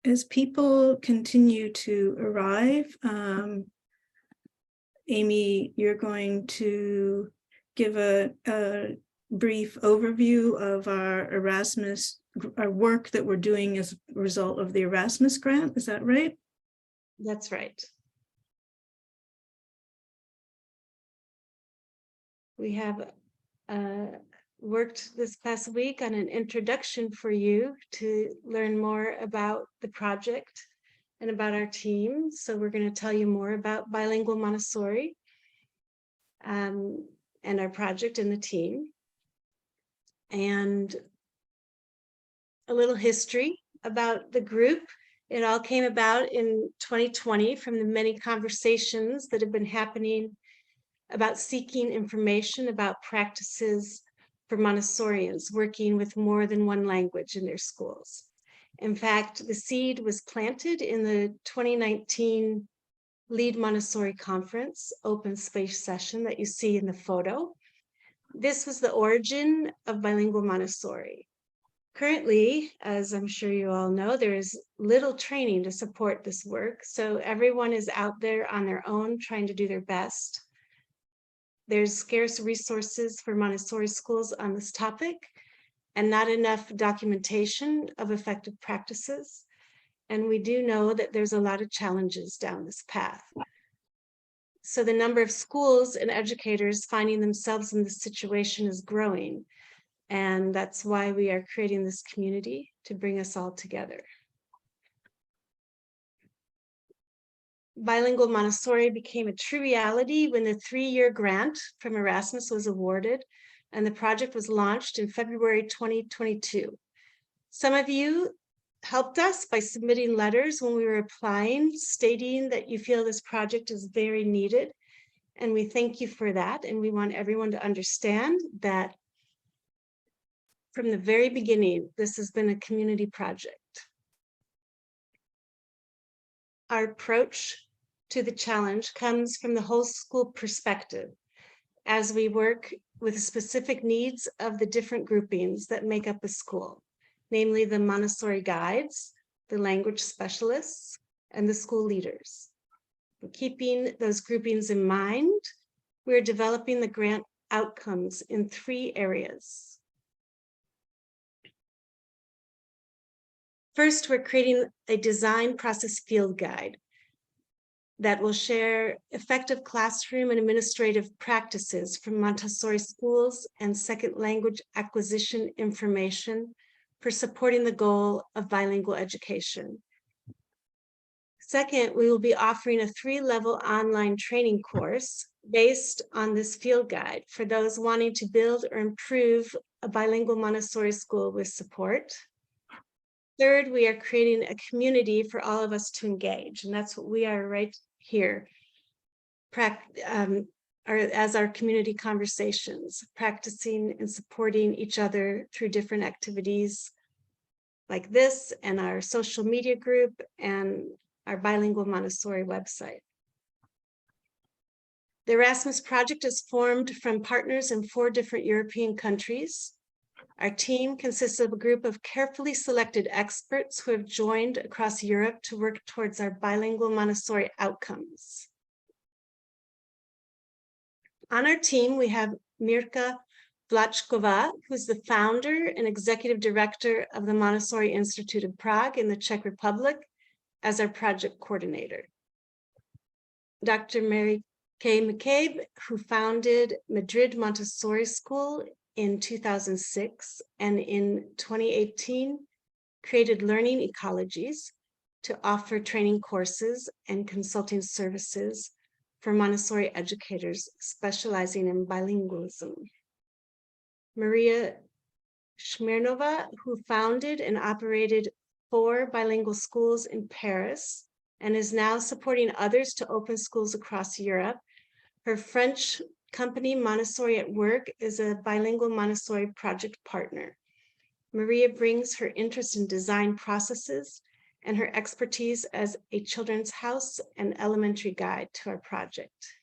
As people continue to arrive, Amy, you're going to give a brief overview of our work that we're doing as a result of the Erasmus grant. Is that right? That's right. We have worked this past week on an introduction for you to learn more about the project and about our team. So we're going to tell you more about Bilingual Montessori and our project and the team. And a little history about the group. It all came about in 2020 from the many conversations that have been happening about seeking information about practices for Montessorians working with more than one language in their schools. In fact, the seed was planted in the 2019 Lead Montessori Conference open space session that you see in the photo. This was the origin of Bilingual Montessori. Currently, as I'm sure you all know, there is little training to support this work, so everyone is out there on their own trying to do their best. There's scarce resources for Montessori schools on this topic and not enough documentation of effective practices. And we do know that there's a lot of challenges down this path. So the number of schools and educators finding themselves in this situation is growing. And that's why we are creating this community to bring us all together. Bilingual Montessori became a true reality when the 3-year grant from Erasmus was awarded, and the project was launched in February 2022. Some of you helped us by submitting letters when we were applying, stating that you feel this project is very needed, and we thank you for that, and we want everyone to understand that from the very beginning, this has been a community project. Our approach to the challenge comes from the whole school perspective as we work with the specific needs of the different groupings that make up a school, namely the Montessori guides, the language specialists, and the school leaders. Keeping those groupings in mind, we're developing the grant outcomes in 3 areas. First, we're creating a design process field guide that will share effective classroom and administrative practices from Montessori schools and second language acquisition information for supporting the goal of bilingual education. Second, we will be offering a 3-level online training course based on this field guide for those wanting to build or improve a bilingual Montessori school with support. Third, we are creating a community for all of us to engage, and that's what we are right here, as our community conversations, practicing and supporting each other through different activities like this and our social media group and our Bilingual Montessori website. The Erasmus project is formed from partners in 4 different European countries. Our team consists of a group of carefully selected experts who have joined across Europe to work towards our bilingual Montessori outcomes. On our team, we have Mirka Vlachkova, who's the founder and executive director of the Montessori Institute of Prague in the Czech Republic, as our project coordinator. Dr. Mary Kay McCabe, who founded Madrid Montessori School in 2006, and in 2018 created Learning Ecologies to offer training courses and consulting services for Montessori educators specializing in bilingualism. Maria Smirnova, who founded and operated 4 bilingual schools in Paris and is now supporting others to open schools across Europe. Her French company, Montessori at Work, is a bilingual Montessori project partner. Maria brings her interest in design processes and her expertise as a children's house and elementary guide to our project.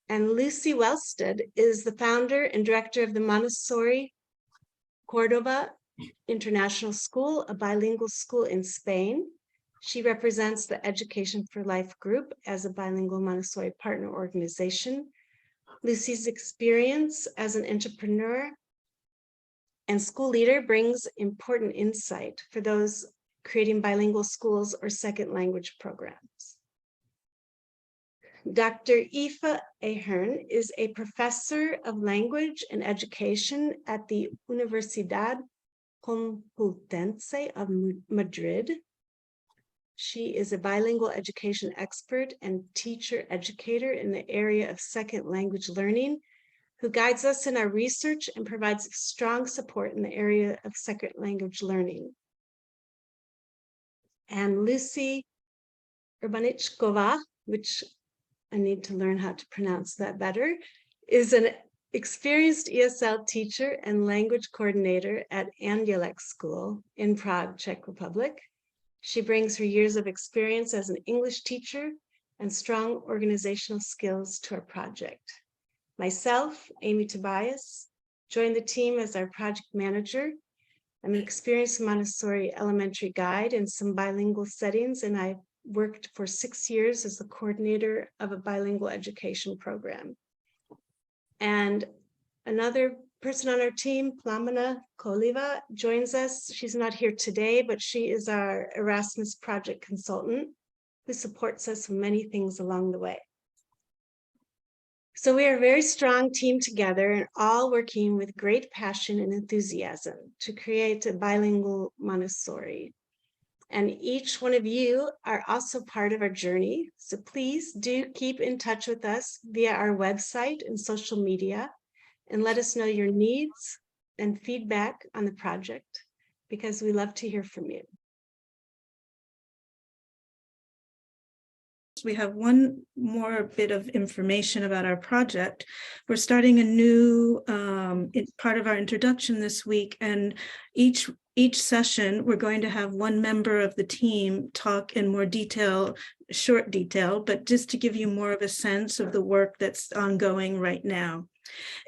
And Lucy Wellstead is the founder and director of the Montessori Cordova International School, a bilingual school in Spain. She represents the Education for Life group as a bilingual Montessori partner organization. Lucy's experience as an entrepreneur and school leader brings important insight for those creating bilingual schools or second language programs. Dr. Aoife Ahern is a professor of language and education at the Universidad Complutense of Madrid. She is a bilingual education expert and teacher educator in the area of second language learning, who guides us in our research and provides strong support in the area of second language learning. And Lucy Urbanichkova, which I need to learn how to pronounce that better, is an experienced ESL teacher and language coordinator at Andělec School in Prague, Czech Republic. She brings her years of experience as an English teacher and strong organizational skills to our project. Myself, Amy Tobias, joined the team as our project manager. I'm an experienced Montessori elementary guide in some bilingual settings, and I worked for 6 years as the coordinator of a bilingual education program. And another person on our team, Plamena Koliva, joins us. She's not here today, but she is our Erasmus project consultant who supports us with many things along the way. So we are a very strong team together and all working with great passion and enthusiasm to create a bilingual Montessori. And each one of you are also part of our journey. So please do keep in touch with us via our website and social media and let us know your needs and feedback on the project, because we love to hear from you. We have one more bit of information about our project. We're starting a new part of our introduction this week, and each session we're going to have one member of the team talk in more detail, short detail, but just to give you more of a sense of the work that's ongoing right now.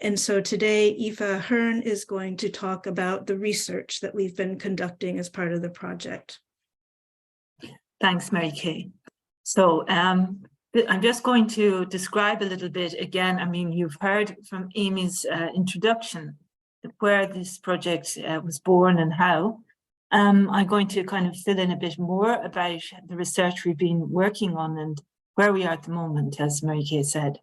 And so today, Aoife Ahern is going to talk about the research that we've been conducting as part of the project. Thanks, Mary Kay. So I'm just going to describe a little bit again. I mean, you've heard from Amy's introduction where this project was born and how. I'm going to kind of fill in a bit more about the research we've been working on and where we are at the moment, as Mary Kay said.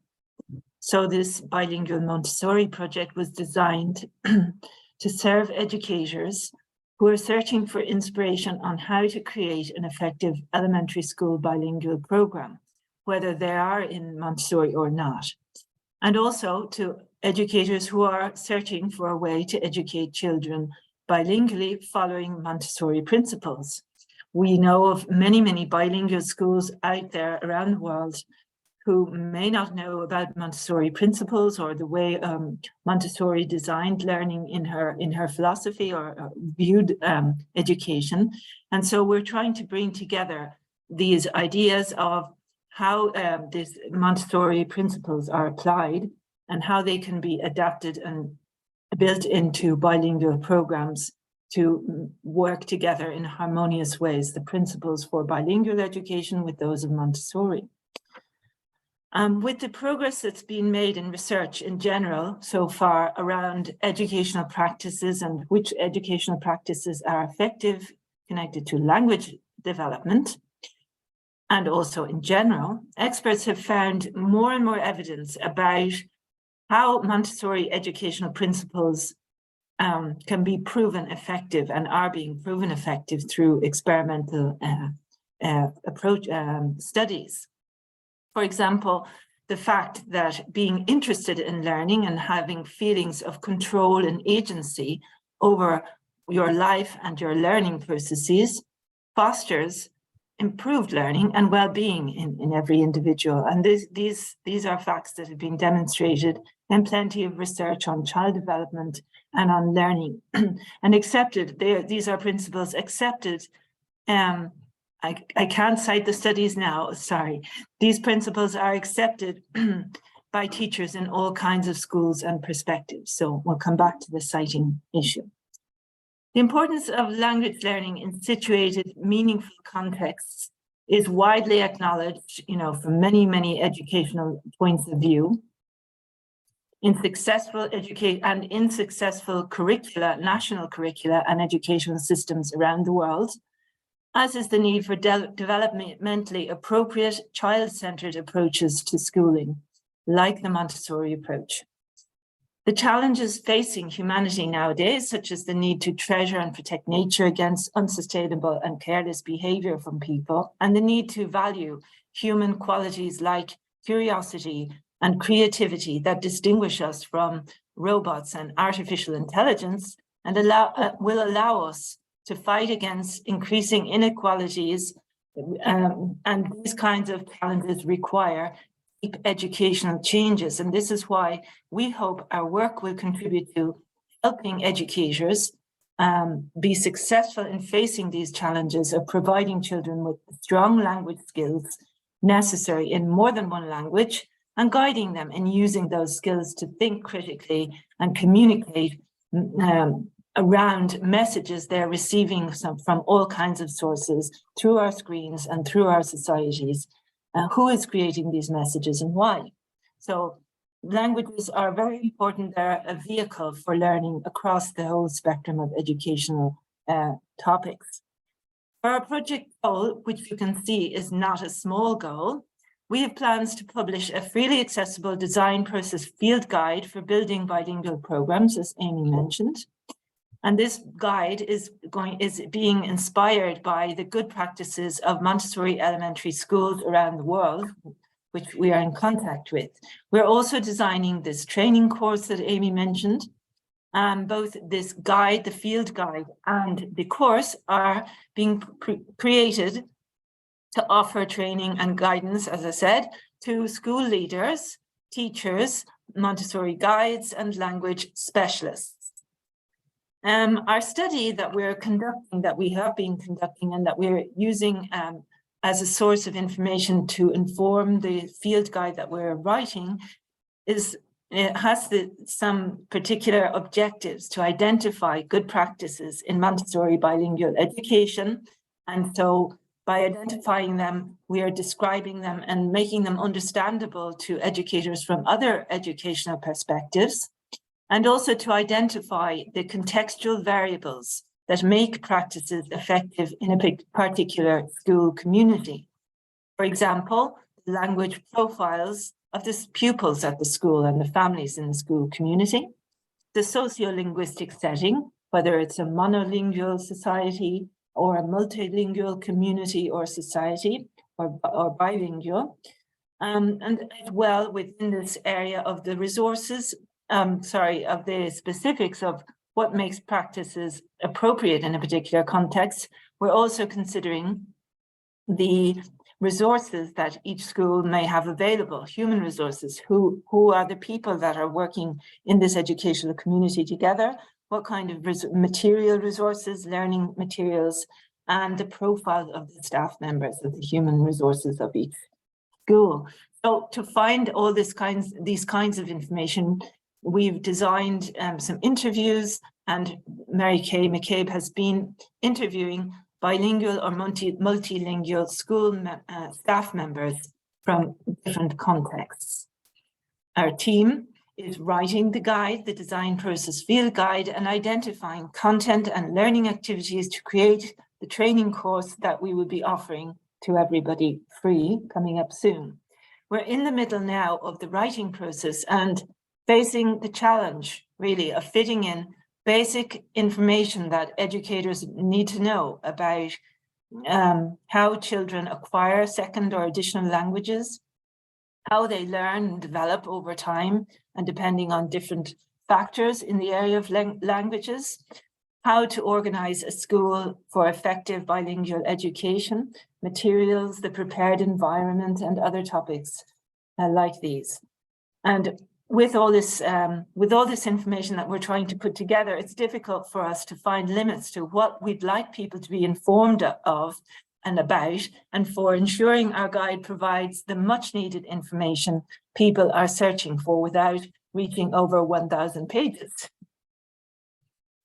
So this bilingual Montessori project was designed to serve educators who are searching for inspiration on how to create an effective elementary school bilingual program, whether they are in Montessori or not. And also to educators who are searching for a way to educate children bilingually following Montessori principles. We know of many, many bilingual schools out there around the world who may not know about Montessori principles or the way Montessori designed learning in her philosophy or viewed education. And so we're trying to bring together these ideas of how these Montessori principles are applied and how they can be adapted and built into bilingual programs to work together in harmonious ways, the principles for bilingual education with those of Montessori. With the progress that's been made in research in general so far around educational practices and which educational practices are effective connected to language development, and also in general, experts have found more and more evidence about how Montessori educational principles can be proven effective and are being proven effective through experimental studies. For example, the fact that being interested in learning and having feelings of control and agency over your life and your learning processes fosters improved learning and well-being in every individual. And these are facts that have been demonstrated in plenty of research on child development and on learning and accepted. These are principles accepted. I can't cite the studies now, sorry. These principles are accepted by teachers in all kinds of schools and perspectives. So we'll come back to the citing issue. The importance of language learning in situated, meaningful contexts is widely acknowledged, from many, many educational points of view. In successful curricula, national curricula and educational systems around the world, as is the need for developmentally appropriate, child-centered approaches to schooling, like the Montessori approach. The challenges facing humanity nowadays, such as the need to treasure and protect nature against unsustainable and careless behavior from people, and the need to value human qualities like curiosity and creativity that distinguish us from robots and artificial intelligence, and will allow us to fight against increasing inequalities, and these kinds of challenges require deep educational changes. And this is why we hope our work will contribute to helping educators be successful in facing these challenges of providing children with strong language skills necessary in more than one language, and guiding them in using those skills to think critically and communicate around messages they're receiving from all kinds of sources through our screens and through our societies. Who is creating these messages and why? So languages are very important. They're a vehicle for learning across the whole spectrum of educational topics. For our project goal, which you can see is not a small goal, we have plans to publish a freely accessible design process field guide for building bilingual programs, as Amy mentioned. And this guide is being inspired by the good practices of Montessori elementary schools around the world, which we are in contact with. We're also designing this training course that Amy mentioned. Both this guide, the field guide, and the course are being created to offer training and guidance, as I said, to school leaders, teachers, Montessori guides, and language specialists. Our study that we're conducting, that we have been conducting, and that we're using as a source of information to inform the field guide that we're writing, has some particular objectives to identify good practices in Montessori bilingual education. And so by identifying them, we are describing them and making them understandable to educators from other educational perspectives, and also to identify the contextual variables that make practices effective in a particular school community. For example, language profiles of the pupils at the school and the families in the school community, the sociolinguistic setting, whether it's a monolingual society or a multilingual community or society, or bilingual, and as well within this area of the resources, of the specifics of what makes practices appropriate in a particular context. We're also considering the resources that each school may have available, human resources, who are the people that are working in this educational community together, what kind of material resources, learning materials, and the profile of the staff members, of the human resources of each school. So to find all these kinds of information, we've designed some interviews, and Mary Kay McCabe has been interviewing bilingual or multilingual school staff members from different contexts. Our team is writing the guide, the design process field guide, and identifying content and learning activities to create the training course that we will be offering to everybody free, coming up soon. We're in the middle now of the writing process and facing the challenge, really, of fitting in basic information that educators need to know about how children acquire second or additional languages, how they learn and develop over time, and depending on different factors in the area of languages, how to organize a school for effective bilingual education, materials, the prepared environment, and other topics like these. And with all this information that we're trying to put together, it's difficult for us to find limits to what we'd like people to be informed of and about, and for ensuring our guide provides the much needed information people are searching for without reaching over 1,000 pages.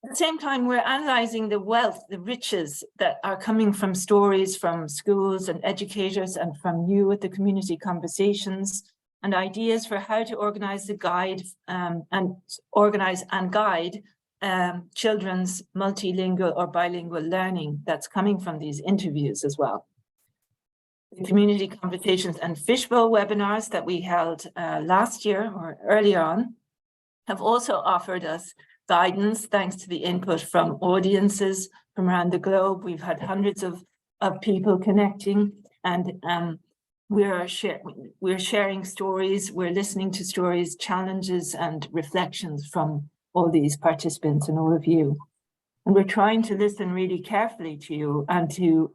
At the same time, we're analysing the wealth, the riches that are coming from stories from schools and educators and from you at the community conversations, and ideas for how to organise the guide and organise and guide children's multilingual or bilingual learning that's coming from these interviews as well. The community conversations and fishbowl webinars that we held last year or earlier on have also offered us guidance thanks to the input from audiences from around the globe. We've had hundreds of people connecting, and we're sharing stories, we're listening to stories, challenges and reflections from all these participants and all of you. And we're trying to listen really carefully to you and to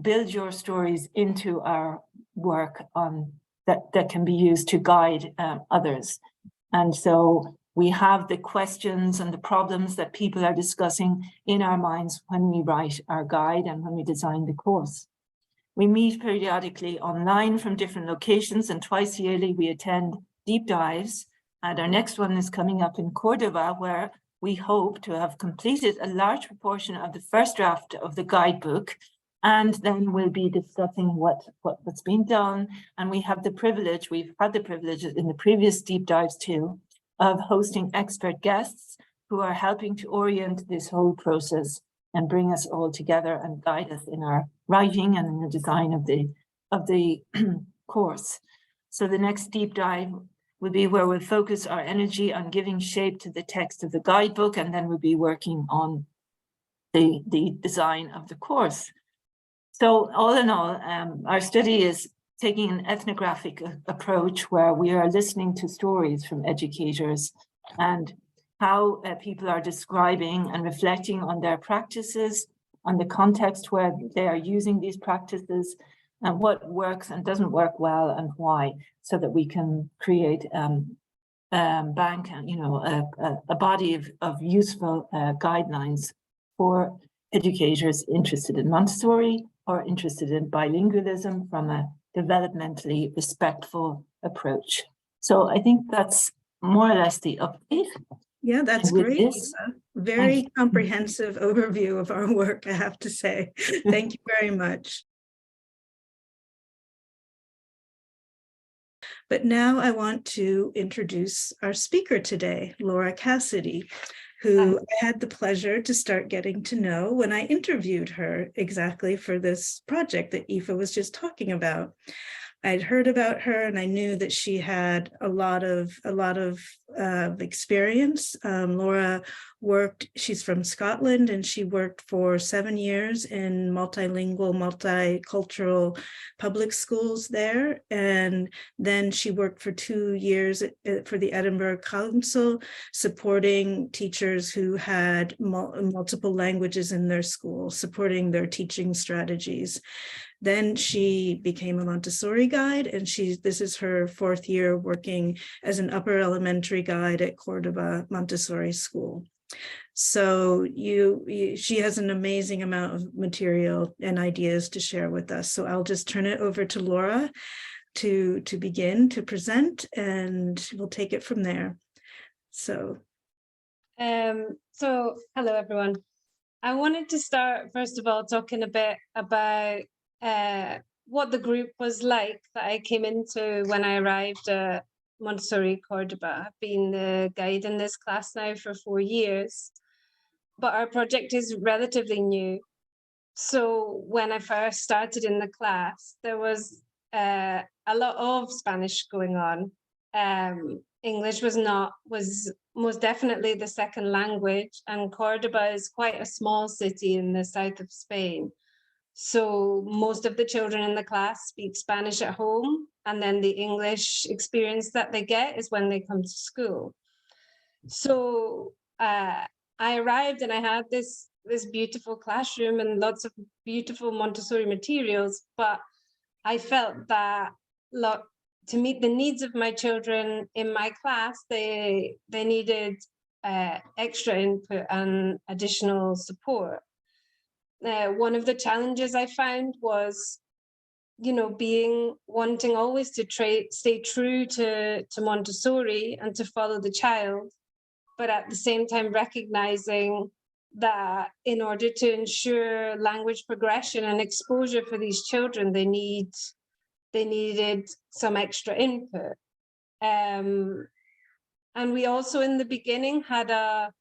build your stories into our work on that can be used to guide others. And so we have the questions and the problems that people are discussing in our minds when we write our guide and when we design the course. We meet periodically online from different locations, and twice yearly we attend deep dives. And our next one is coming up in Cordoba, where we hope to have completed a large proportion of the first draft of the guidebook, and then we'll be discussing what's been done. And we have the privilege, we've had the privilege in the previous deep dives too, of hosting expert guests who are helping to orient this whole process and bring us all together and guide us in our writing and in the design of the course. So the next deep dive will be where we'll focus our energy on giving shape to the text of the guidebook, and then we'll be working on the design of the course. So all in all, our study is taking an ethnographic approach where we are listening to stories from educators and how people are describing and reflecting on their practices, on the context where they are using these practices, and what works and doesn't work well and why, so that we can create a body of useful guidelines for educators interested in Montessori or interested in bilingualism from a developmentally respectful approach. So I think that's more or less the update. Yeah, that's with great. this, Very comprehensive overview of our work, I have to say. Thank you very much. But now I want to introduce our speaker today, Laura Cassidy, who I had the pleasure to start getting to know when I interviewed her exactly for this project that Aoife was just talking about. I'd heard about her and I knew that she had a lot of experience. Laura worked, she's from Scotland, and she worked for 7 years in multilingual, multicultural public schools there. And then she worked for 2 years for the Edinburgh Council, supporting teachers who had multiple languages in their school, supporting their teaching strategies. Then she became a Montessori guide, and this is her 4th year working as an upper elementary guide at Cordoba Montessori School. So she has an amazing amount of material and ideas to share with us. So I'll just turn it over to Laura to begin to present, and we'll take it from there. So hello everyone. I wanted to start first of all talking a bit about what the group was like that I came into when I arrived at Montessori Cordoba. I've been the guide in this class now for 4 years, but our project is relatively new. So when I first started in the class, there was a lot of Spanish going on. English was most definitely the second language, and Cordoba is quite a small city in the south of Spain. So most of the children in the class speak Spanish at home, and then the English experience that they get is when they come to school. So I arrived and I had this beautiful classroom and lots of beautiful Montessori materials, but I felt that to meet the needs of my children in my class, they needed extra input and additional support. One of the challenges I found was, wanting always to stay true to Montessori and to follow the child, but at the same time recognizing that in order to ensure language progression and exposure for these children, they needed some extra input. And we also in the beginning had a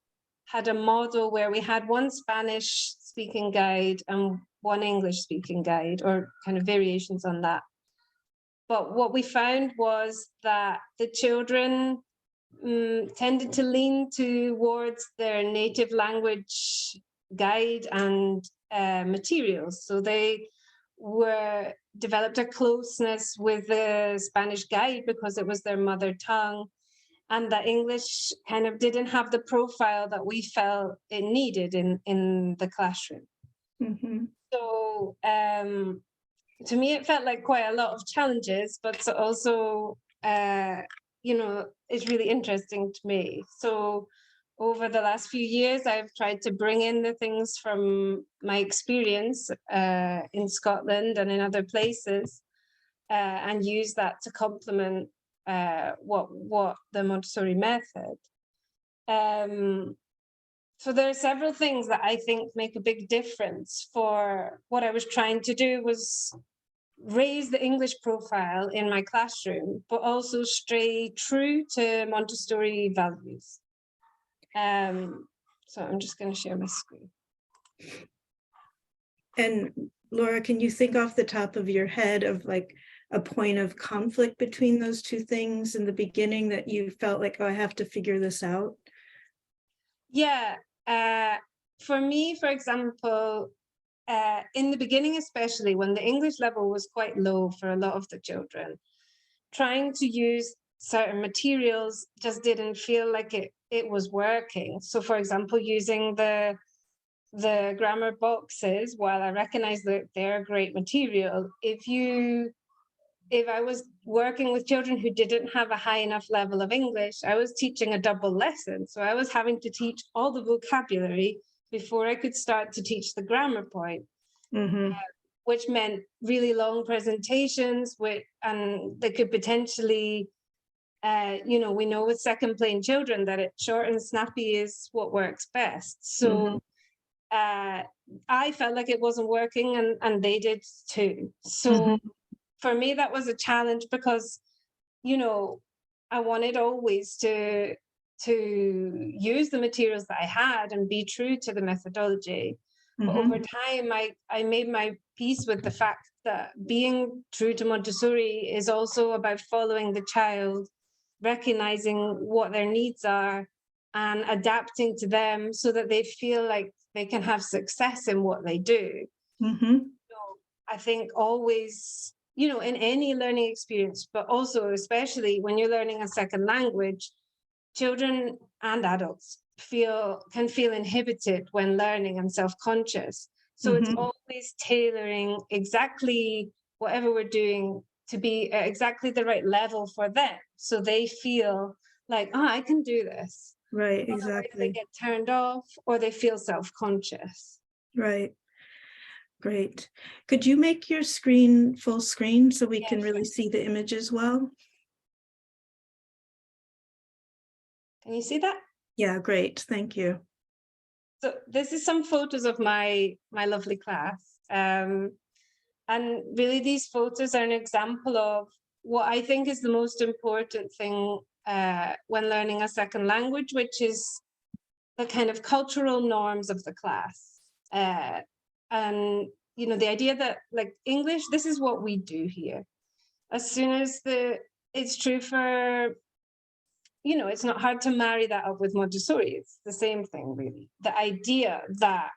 model where we had one Spanish speaking guide and one English speaking guide, or kind of variations on that. But what we found was that the children tended to lean towards their native language guide and materials. So they developed a closeness with the Spanish guide because it was their mother tongue, and that English kind of didn't have the profile that we felt it needed in the classroom. Mm-hmm. So to me, it felt like quite a lot of challenges, but also, it's really interesting to me. So over the last few years, I've tried to bring in the things from my experience in Scotland and in other places, and use that to complement what the Montessori method. So there are several things that I think make a big difference. For what I was trying to do was raise the English profile in my classroom, but also stay true to Montessori values. So I'm just going to share my screen. And Laura, can you think off the top of your head of like a point of conflict between those two things in the beginning that you felt like, oh, I have to figure this out? Yeah, for me, for example, in the beginning, especially when the English level was quite low for a lot of the children, trying to use certain materials just didn't feel like it was working. So for example, using the grammar boxes, while I recognize that they're a great material, if I was working with children who didn't have a high enough level of English, I was teaching a double lesson. So I was having to teach all the vocabulary before I could start to teach the grammar point, which meant really long presentations, and they could potentially, we know with second plane children that short and snappy is what works best. So I felt like it wasn't working, and they did too. So for me, that was a challenge because, I wanted always to use the materials that I had and be true to the methodology. But over time, I made my peace with the fact that being true to Montessori is also about following the child, recognizing what their needs are, and adapting to them so that they feel like they can have success in what they do. So I think always, in any learning experience, but also especially when you're learning a second language, children and adults can feel inhibited when learning and self-conscious. So it's always tailoring exactly whatever we're doing to be at exactly the right level for them, so they feel like, oh, I can do this. Right, Otherwise exactly. they get turned off or they feel self-conscious. Right. Great. Could you make your screen full screen so we can Sure. really see the image as well? Can you see that? Yeah, great. Thank you. So this is some photos of my lovely class. And really these photos are an example of what I think is the most important thing when learning a second language, which is the kind of cultural norms of the class. And, the idea that like English, this is what we do here. As soon as it's true for, it's not hard to marry that up with Montessori. It's the same thing, really. The idea that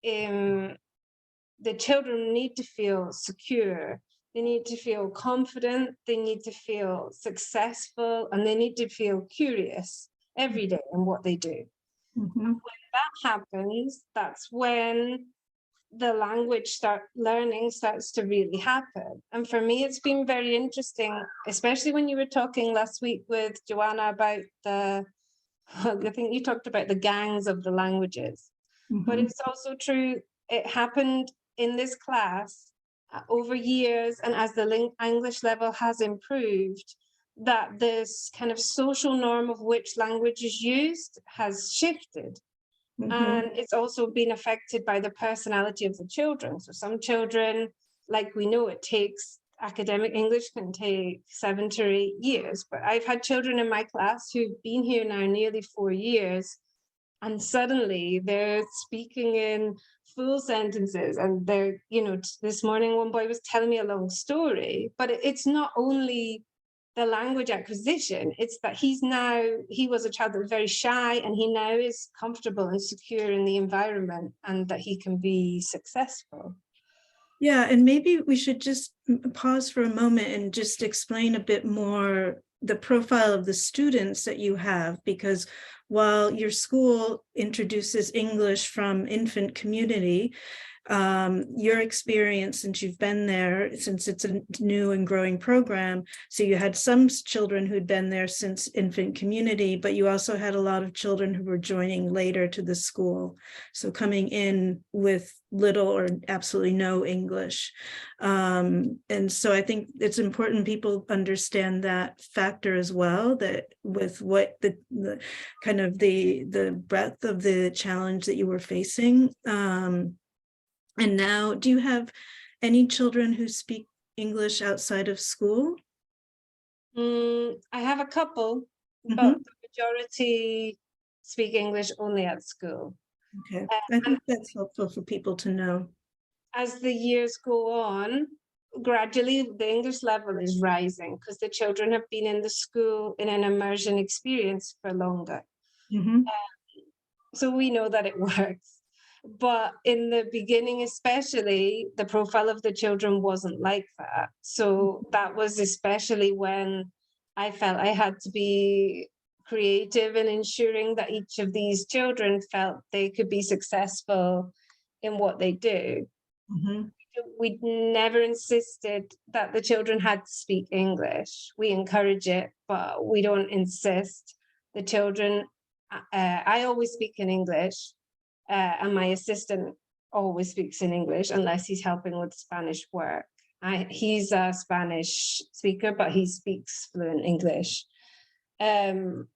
the children need to feel secure, they need to feel confident, they need to feel successful, and they need to feel curious every day in what they do. When that happens, that's when the language learning starts to really happen. And for me, it's been very interesting, especially when you were talking last week with Joanna about I think you talked about the gangs of the languages, but it's also true. It happened in this class over years, and as the English level has improved, that this kind of social norm of which language is used has shifted. Mhm. And it's also been affected by the personality of the children. So some children, like we know, it takes academic English can take 7 to 8 years. But I've had children in my class who've been here now nearly 4 years, and suddenly they're speaking in full sentences. And they're, you know, this morning one boy was telling me a long story, but it's not only the language acquisition, it's that he was a child that was very shy, and he now is comfortable and secure in the environment, and that he can be successful. Yeah, and maybe we should just pause for a moment and just explain a bit more the profile of the students that you have, because while your school introduces English from infant community, your experience, since you've been there, since it's a new and growing program, so you had some children who'd been there since infant community, but you also had a lot of children who were joining later to the school, so coming in with little or absolutely no English. And so I think it's important people understand that factor as well, that with what the kind of the breadth of the challenge that you were facing. And now, do you have any children who speak English outside of school? I have a couple, Mhm. but the majority speak English only at school. Okay, I think that's helpful for people to know. As the years go on, gradually the English level is rising because the children have been in the school in an immersion experience for longer. Mhm. So we know that it works. But in the beginning, especially, the profile of the children wasn't like that. So that was especially when I felt I had to be creative in ensuring that each of these children felt they could be successful in what they do. Mhm. We never insisted that the children had to speak English. We encourage it, but we don't insist. The children, I always speak in English. And my assistant always speaks in English unless he's helping with Spanish work. He's a Spanish speaker, but he speaks fluent English. And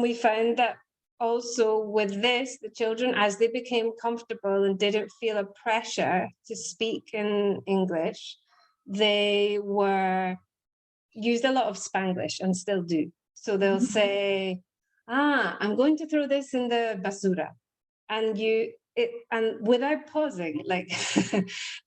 we found that also with this, the children, as they became comfortable and didn't feel a pressure to speak in English, they were used a lot of Spanglish and still do. So they'll say, I'm going to throw this in the basura. And and without pausing, like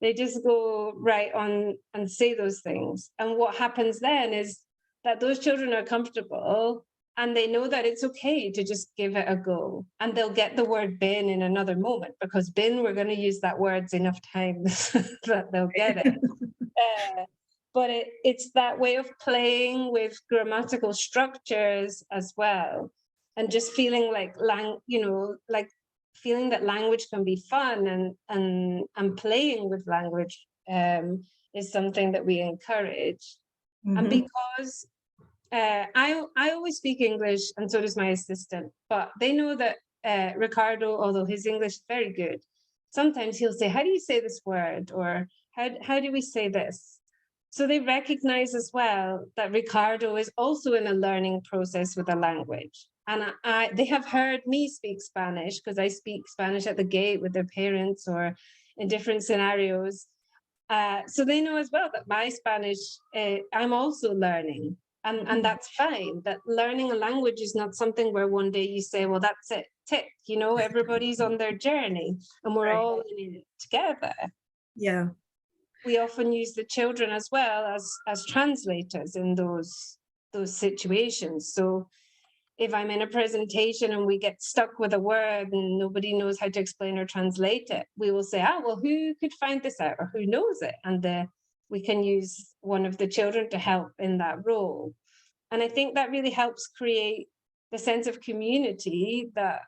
they just go right on and say those things. And what happens then is that those children are comfortable and they know that it's okay to just give it a go. And they'll get the word bin in another moment, because bin, we're going to use that word enough times that they'll get it. But it's that way of playing with grammatical structures as well, and just feeling like like feeling that language can be fun, and playing with language is something that we encourage. And Mhm. because I always speak English, and so does my assistant, but they know that Ricardo, although his English is very good, sometimes he'll say, how do you say this word? Or how do we say this? So they recognize as well that Ricardo is also in a learning process with a language. And they have heard me speak Spanish, because I speak Spanish at the gate with their parents or in different scenarios. So they know as well that my Spanish, I'm also learning. And that's fine. That learning a language is not something where one day you say, well, that's it, tick. Everybody's on their journey and we're all in it together. Yeah. We often use the children as well as translators in those situations. So if I'm in a presentation and we get stuck with a word and nobody knows how to explain or translate it, we will say, well, who could find this out, or who knows it? And we can use one of the children to help in that role. And I think that really helps create the sense of community that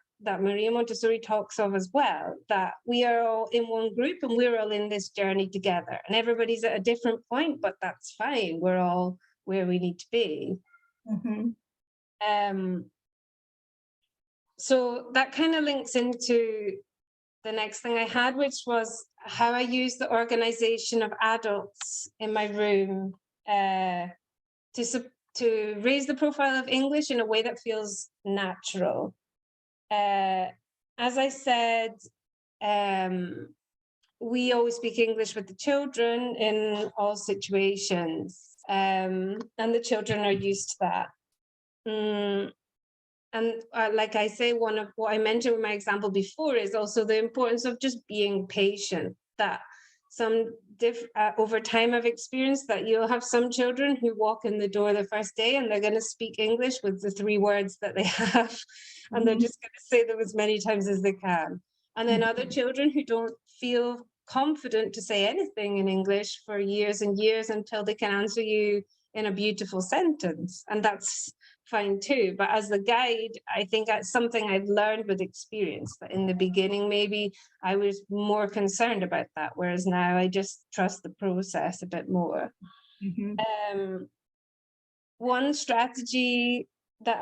Maria Montessori talks of as well, that we are all in one group and we're all in this journey together. And everybody's at a different point, but that's fine. We're all where we need to be. Mhm. So that kind of links into the next thing I had, which was how I use the organization of adults in my room to to raise the profile of English in a way that feels natural. As I said, we always speak English with the children in all situations, and the children are used to that. And like I say, one of what I mentioned with my example before is also the importance of just being patient. That over time I've experienced that you'll have some children who walk in the door the first day and they're going to speak English with the 3 words that they have, and they're just going to say them as many times as they can. And then other children who don't feel confident to say anything in English for years and years until they can answer you in a beautiful sentence. And that's fine too. But as the guide, I think that's something I've learned with experience, that in the beginning, maybe I was more concerned about that, whereas now I just trust the process a bit more. One strategy that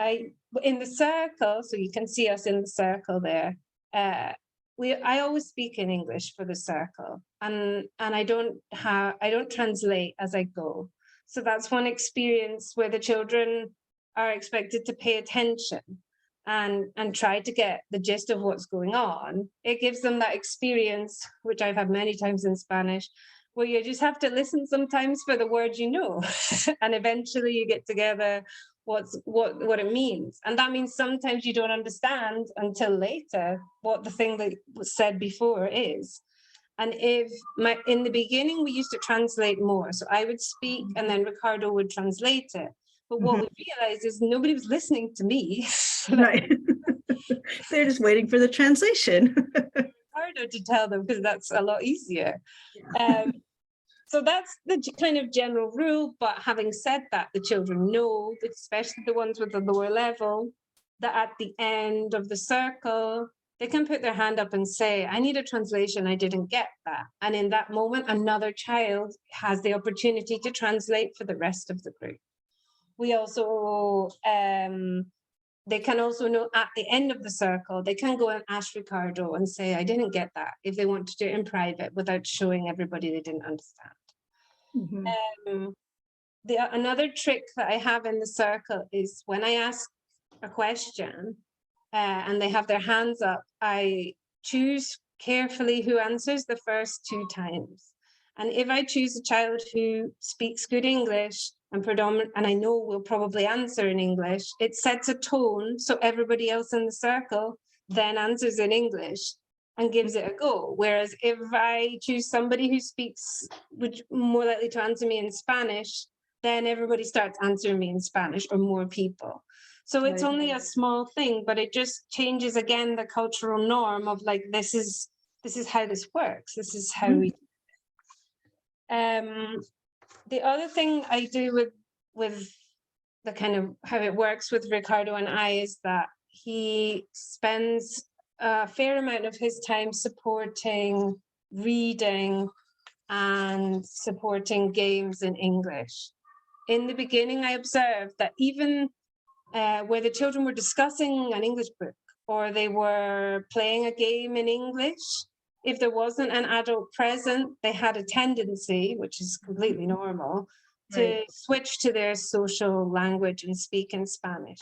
in the circle, so you can see us in the circle there, I always speak in English for the circle, and I don't translate as I go. So that's one experience where the children are expected to pay attention and try to get the gist of what's going on. It gives them that experience, which I've had many times in Spanish, where you just have to listen sometimes for the words you know, and eventually you get together what it means. And that means sometimes you don't understand until later what the thing that was said before is. And in the beginning, we used to translate more. So I would speak and then Ricardo would translate it. But what we realized is nobody was listening to me. Right. They're just waiting for the translation. Ricardo to tell them, because that's a lot easier. So that's the kind of general rule. But having said that, the children know, especially the ones with the lower level, that at the end of the circle, they can put their hand up and say, I need a translation, I didn't get that. And in that moment, another child has the opportunity to translate for the rest of the group. We also, they can also know at the end of the circle, they can go and ask Ricardo and say, I didn't get that, if they want to do it in private without showing everybody they didn't understand. Another trick that I have in the circle is when I ask a question and they have their hands up, I choose carefully who answers the first 2 times. And if I choose a child who speaks good English and I know will probably answer in English, it sets a tone so everybody else in the circle then answers in English and gives it a go. Whereas if I choose somebody who speaks, which more likely to answer me in Spanish, then everybody starts answering me in Spanish, or more people. So it's only a small thing, but it just changes again the cultural norm of like, this is how this works. This is how we. The other thing I do with the kind of how it works with Ricardo and I is that he spends a fair amount of his time supporting reading and supporting games in English. In the beginning, I observed that even where the children were discussing an English book or they were playing a game in English, if there wasn't an adult present, they had a tendency, which is completely normal, to switch to their social language and speak in Spanish.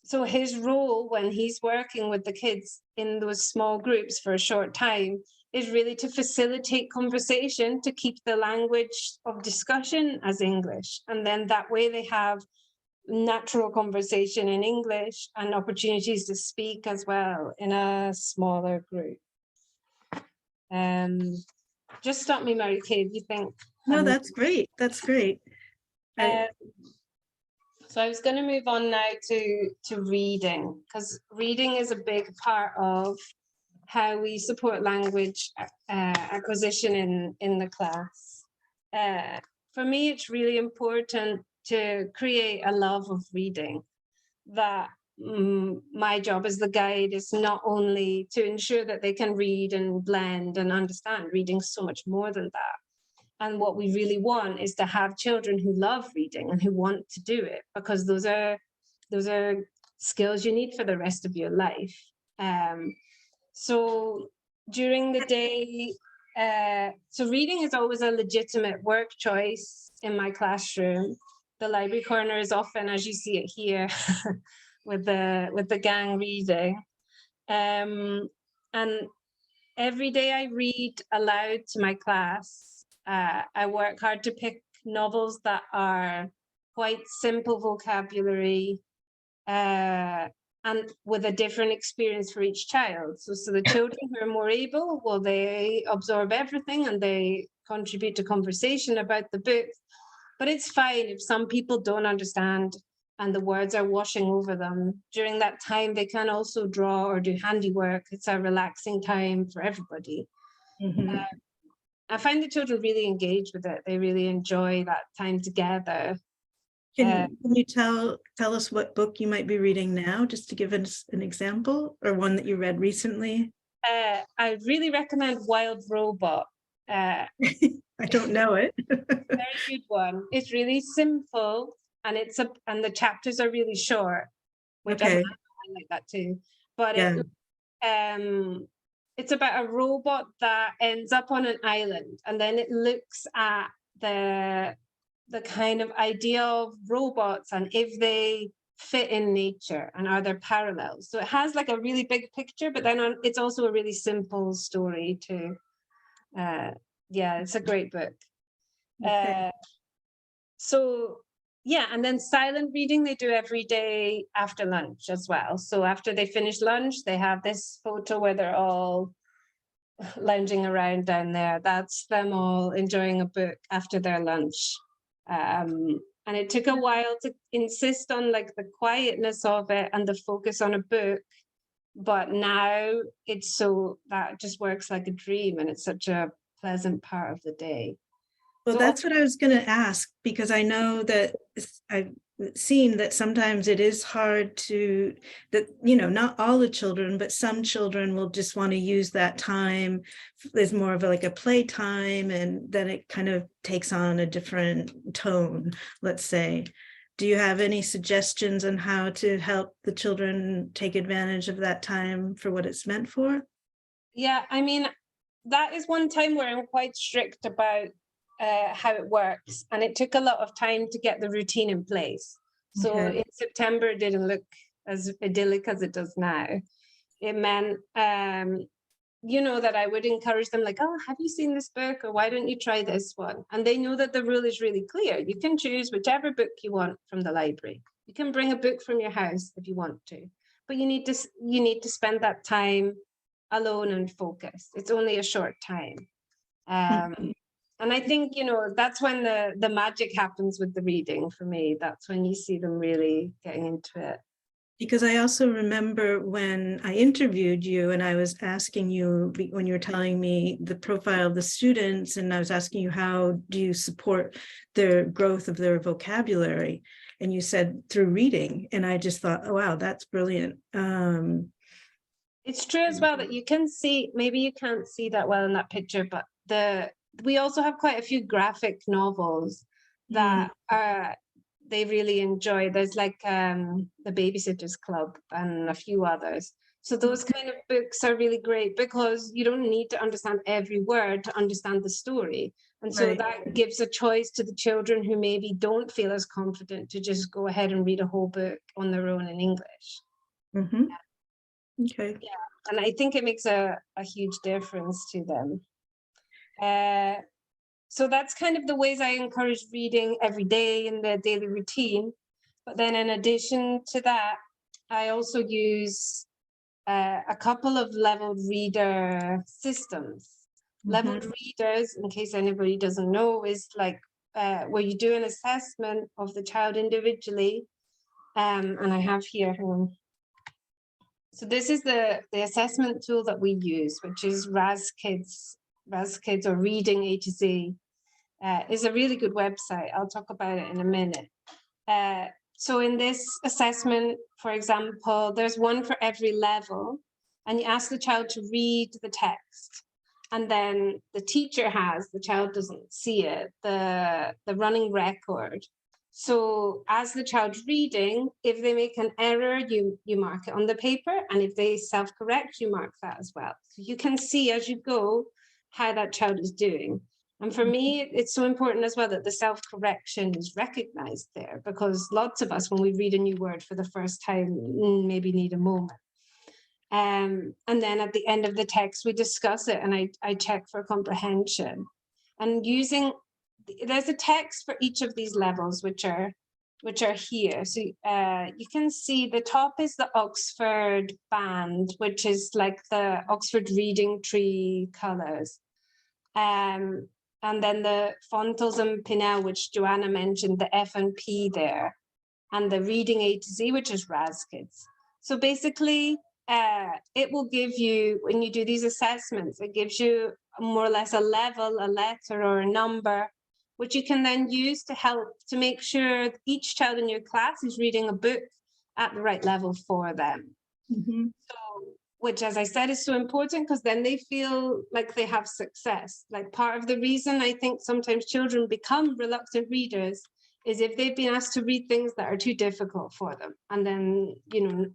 So his role when he's working with the kids in those small groups for a short time is really to facilitate conversation, to keep the language of discussion as English. And then that way they have natural conversation in English and opportunities to speak as well in a smaller group. Just stop me, Mary Kay, if you think. No, that's great. That's great. So I was going to move on now to reading, because reading is a big part of how we support language acquisition in the class. For me, it's really important to create a love of reading. That my job as the guide is not only to ensure that they can read and blend and understand. Reading so much more than that. And what we really want is to have children who love reading and who want to do it, because those are skills you need for the rest of your life. So during the day, so reading is always a legitimate work choice in my classroom. the library corner is often, as you see it here, with the gang reading. And every day I read aloud to my class. I work hard to pick novels that are quite simple vocabulary, and with a different experience for each child. So the children who are more able, well, they absorb everything and they contribute to conversation about the book. But it's fine if some people don't understand and the words are washing over them. During that time, they can also draw or do handiwork. It's a relaxing time for everybody. Mhm. I find the children really engage with it. They really enjoy that time together. Can you tell us what book you might be reading now, just to give us an example, or one that you read recently? I really recommend Wild Robot. I don't know it. Very good one. It's really simple, and and the chapters are really short, which Okay. I like that too. But Yeah. it's about a robot that ends up on an island, and then it looks at the kind of idea of robots and if they fit in nature and are there parallels. So it has like a really big picture, but then it's also a really simple story too. Yeah, it's a great book. Okay. So yeah, and then silent reading they do every day after lunch as well. So after they finish lunch, they have this photo where they're all lounging around down there. That's them all enjoying a book after their lunch. And it took a while to insist on like the quietness of it and the focus on a book. But now it's so that just works like a dream, and it's such a pleasant part of the day. Well, So that's what I was going to ask, because I know that I've seen that sometimes it is hard that, not all the children, but some children will just want to use that time. There's more of like a play time, and then it kind of takes on a different tone, let's say. Do you have any suggestions on how to help the children take advantage of that time for what it's meant for? yeah, I mean, that is one time where I'm quite strict about how it works, and it took a lot of time to get the routine in place. So Okay. in September it didn't look as idyllic as it does now. It meant that I would encourage them, like, oh, have you seen this book, or why don't you try this one? And they know that the rule is really clear. You can choose whichever book you want from the library. You can bring a book from your house if you want to, but you need to spend that time alone and focused. It's only a short time. And I think, that's when the magic happens with the reading for me. That's when you see them really getting into it. Because I also remember when I interviewed you and I was asking you, when you were telling me the profile of the students, and I was asking you, how do you support their growth of their vocabulary? And you said through reading. And I just thought, oh, wow, that's brilliant. It's true as well that you can see, maybe you can't see that well in that picture, but we also have quite a few graphic novels that they really enjoy. There's like the Babysitters Club and a few others. So those kind of books are really great because you don't need to understand every word to understand the story. And so Right. that gives a choice to the children who maybe don't feel as confident to just go ahead and read a whole book on their own in English. Mm-hmm. Okay. Yeah, and I think it makes a huge difference to them. So that's kind of the ways I encourage reading every day in the daily routine. But then in addition to that, I also use a couple of leveled reader systems. Leveled readers, in case anybody doesn't know, is like where you do an assessment of the child individually. And I have here, hang on. So this is the assessment tool that we use, which is RazKids or Reading A to Z. Is a really good website. I'll talk about it in a minute. So in this assessment, for example, there's one for every level, and you ask the child to read the text. And then the teacher the child doesn't see it, the running record. So as the child's reading, if they make an error, you mark it on the paper. And if they self-correct, you mark that as well. So you can see as you go how that child is doing. And for me, it's so important as well that the self-correction is recognized there, because lots of us, when we read a new word for the first time, maybe need a moment. And then at the end of the text, we discuss it and I check for comprehension. And there's a text for each of these levels, which are here. So you can see the top is the Oxford band, which is like the Oxford reading tree colors. And then the Fontals and Pinnell, which Joanna mentioned, the F and P there, and the reading A to Z, which is RASKids. So basically, it will give you, when you do these assessments, it gives you more or less a level, a letter or a number, which you can then use to help to make sure each child in your class is reading a book at the right level for them. Mhm. So, which, as I said, is so important, because then they feel like they have success. Like, part of the reason I think sometimes children become reluctant readers is if they've been asked to read things that are too difficult for them, and then, you know,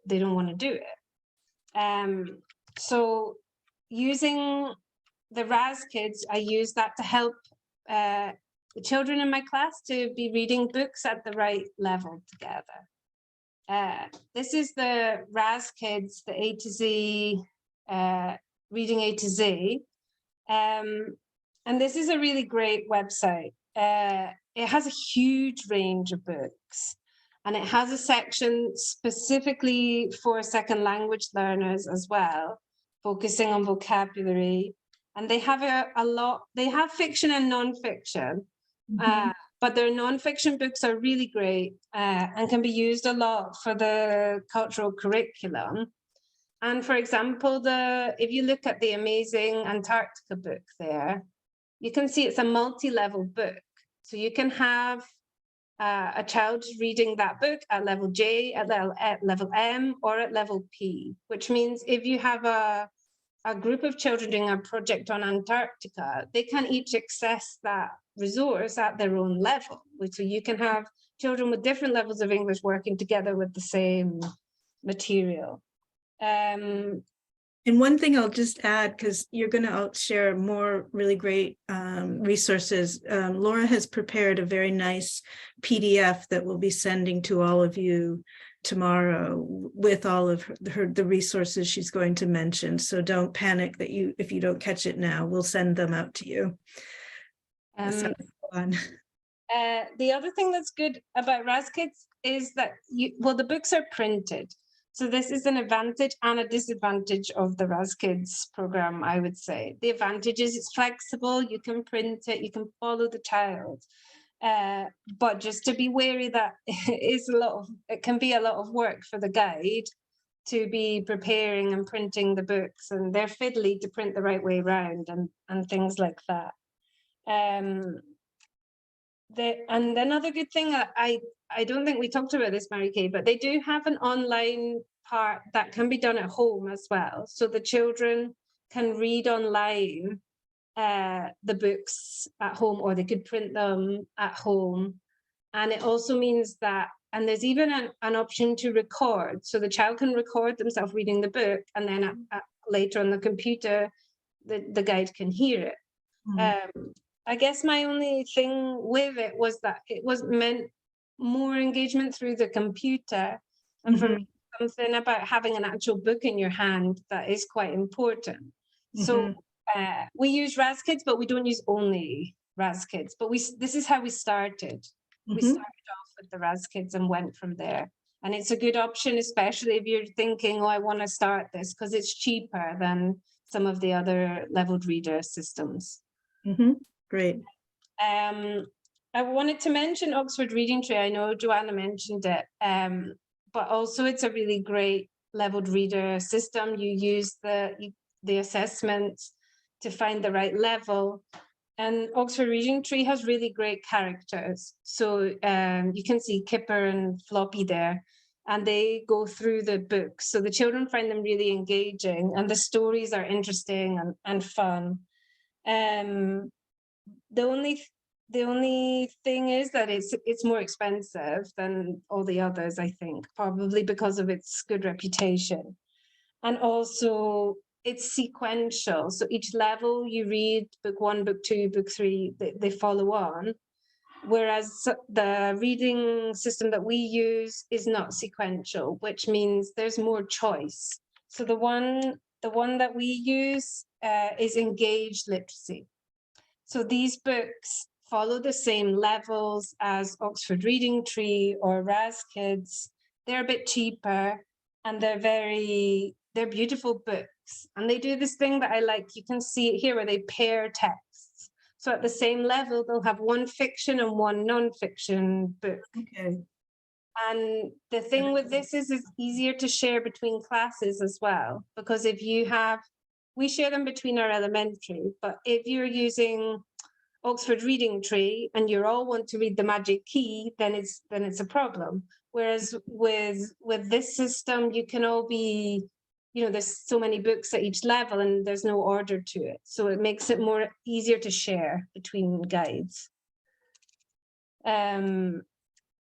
they don't want to do it. So using the RASKids, I use that to help the children in my class to be reading books at the right level together. This is the RASKids, the A to Z, reading A to Z. And this is a really great website. It has a huge range of books, and it has a section specifically for second language learners as well, focusing on vocabulary. And they have a lot, they have fiction and non-fiction, but their non-fiction books are really great and can be used a lot for the cultural curriculum. And for example, if you look at the amazing Antarctica book there, you can see it's a multi-level book. So you can have a child reading that book at level J, at level M, or at level P, which means if you have a group of children doing a project on Antarctica, they can each access that resource at their own level. So you can have children with different levels of English working together with the same material. And one thing I'll just add, because you're going to share more really great resources. Laura has prepared a very nice PDF that we'll be sending to all of you tomorrow with all of the resources she's going to mention. So don't panic that if you don't catch it now, we'll send them out to you. Fun. The other thing that's good about RASKids is that the books are printed. So this is an advantage and a disadvantage of the RASKids program, I would say. The advantage is it's flexible, you can print it, you can follow the child. But just to be wary that it can be a lot of work for the guide to be preparing and printing the books, and they're fiddly to print the right way around and things like that. And another good thing, I don't think we talked about this, Mary Kay, but they do have an online part that can be done at home as well. So the children can read online the books at home, or they could print them at home. And it also means that, and there's even an option to record. So the child can record themselves reading the book, and then later on the computer, the guide can hear it. I guess my only thing with it was that it was meant more engagement through the computer. And for me, something about having an actual book in your hand that is quite important. So we use RASKids, but we don't use only RASKids. But this is how we started. We started off with the RASKids and went from there. And it's a good option, especially if you're thinking, oh, I want to start this, because it's cheaper than some of the other leveled reader systems. Great. I wanted to mention Oxford Reading Tree. I know Joanna mentioned it, but also it's a really great leveled reader system. You use the assessments to find the right level. And Oxford Reading Tree has really great characters. So you can see Kipper and Floppy there, and they go through the books. So the children find them really engaging, and the stories are interesting and fun. The only thing is that it's more expensive than all the others, I think, probably because of its good reputation. And also it's sequential. So each level you read book 1, book 2, book 3, they follow on. Whereas the reading system that we use is not sequential, which means there's more choice. So the one that we use is engaged literacy. So these books follow the same levels as Oxford Reading Tree or Raz Kids. They're a bit cheaper, and they're beautiful books. And they do this thing that I like. You can see it here where they pair texts. So at the same level, they'll have one fiction and one non-fiction book. Okay. And the thing with this is it's easier to share between classes as well, because if you have, we share them between our elementary, but if you're using Oxford Reading Tree and you all want to read The Magic Key, then it's a problem. Whereas with this system, you can all be, there's so many books at each level and there's no order to it. So it makes it more easier to share between guides.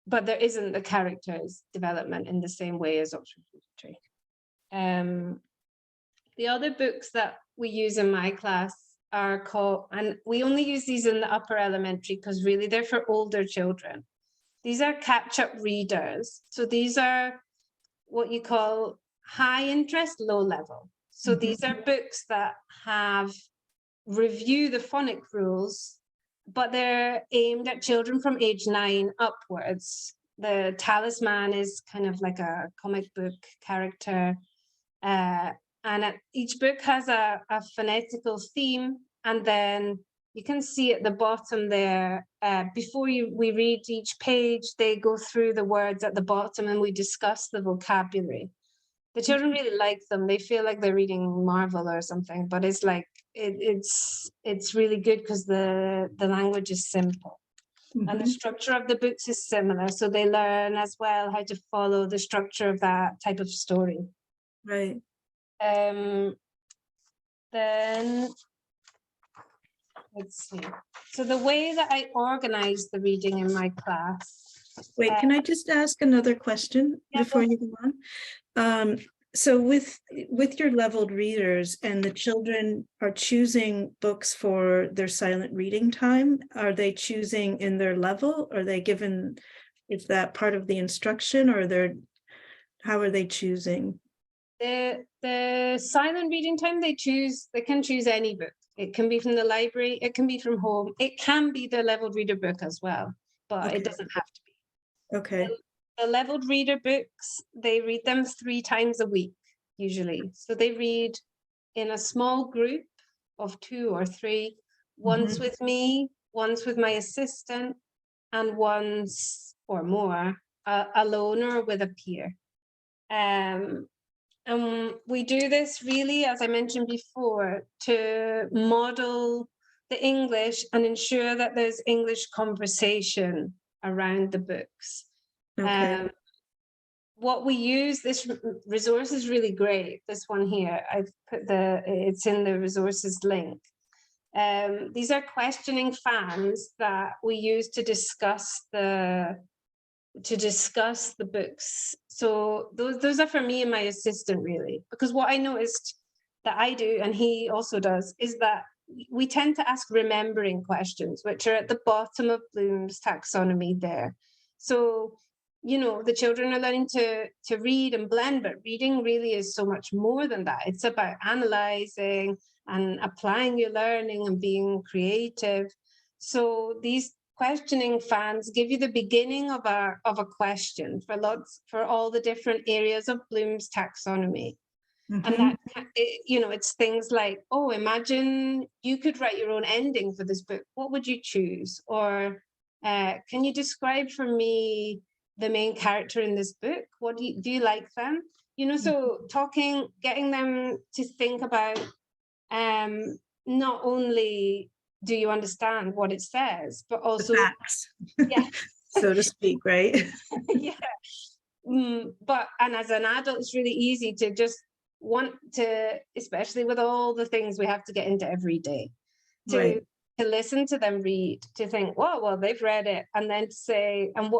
But there isn't the characters development in the same way as Oxford Reading Tree. The other books that we use in my class are called, and we only use these in the upper elementary because really they're for older children. These are catch-up readers. So these are what you call high interest, low level. So these are books that have review the phonic rules, but they're aimed at children from age 9 upwards. The talisman is kind of like a comic book character. And each book has a phonetical theme. And then you can see at the bottom there, before we read each page, they go through the words at the bottom and we discuss the vocabulary. The children really like them. They feel like they're reading Marvel or something, but it's like, it's really good because the language is simple. And the structure of the books is similar. So they learn as well how to follow the structure of that type of story. Right. Then let's see. So the way that I organize the reading in my class. Wait, can I just ask another question before you go on? So with your leveled readers and the children are choosing books for their silent reading time, are they choosing in their level? Are they given, is that part of the instruction, or how are they choosing? The silent reading time they can choose any book. It can be from the library, it can be from home, it can be the leveled reader book as well, but it doesn't have to be. Okay. The leveled reader books, they read them 3 times a week, usually. So they read in a small group of 2 or 3, once with me, once with my assistant, and once or more alone or with a peer. We do this really, as I mentioned before, to model the English and ensure that there's English conversation around the books. Okay. What we use, this resource is really great. This one here, I've put it's in the resources link. These are questioning fans that we use to discuss the books. So those are for me and my assistant really, because what I noticed that I do, and he also does, is that we tend to ask remembering questions, which are at the bottom of Bloom's taxonomy there. So, the children are learning to read and blend, but reading really is so much more than that. It's about analyzing and applying your learning and being creative. So these questioning fans give you the beginning of a question for all the different areas of Bloom's taxonomy. And that, it's things like, oh, imagine you could write your own ending for this book. What would you choose? Or can you describe for me the main character in this book? What do you like them? So getting them to think about not only do you understand what it says, but also the facts, yeah, so to speak, right? Yeah. And as an adult, it's really easy to just want to, especially with all the things we have to get into every day, to listen to them read, to think, well, they've read it, and then to say, and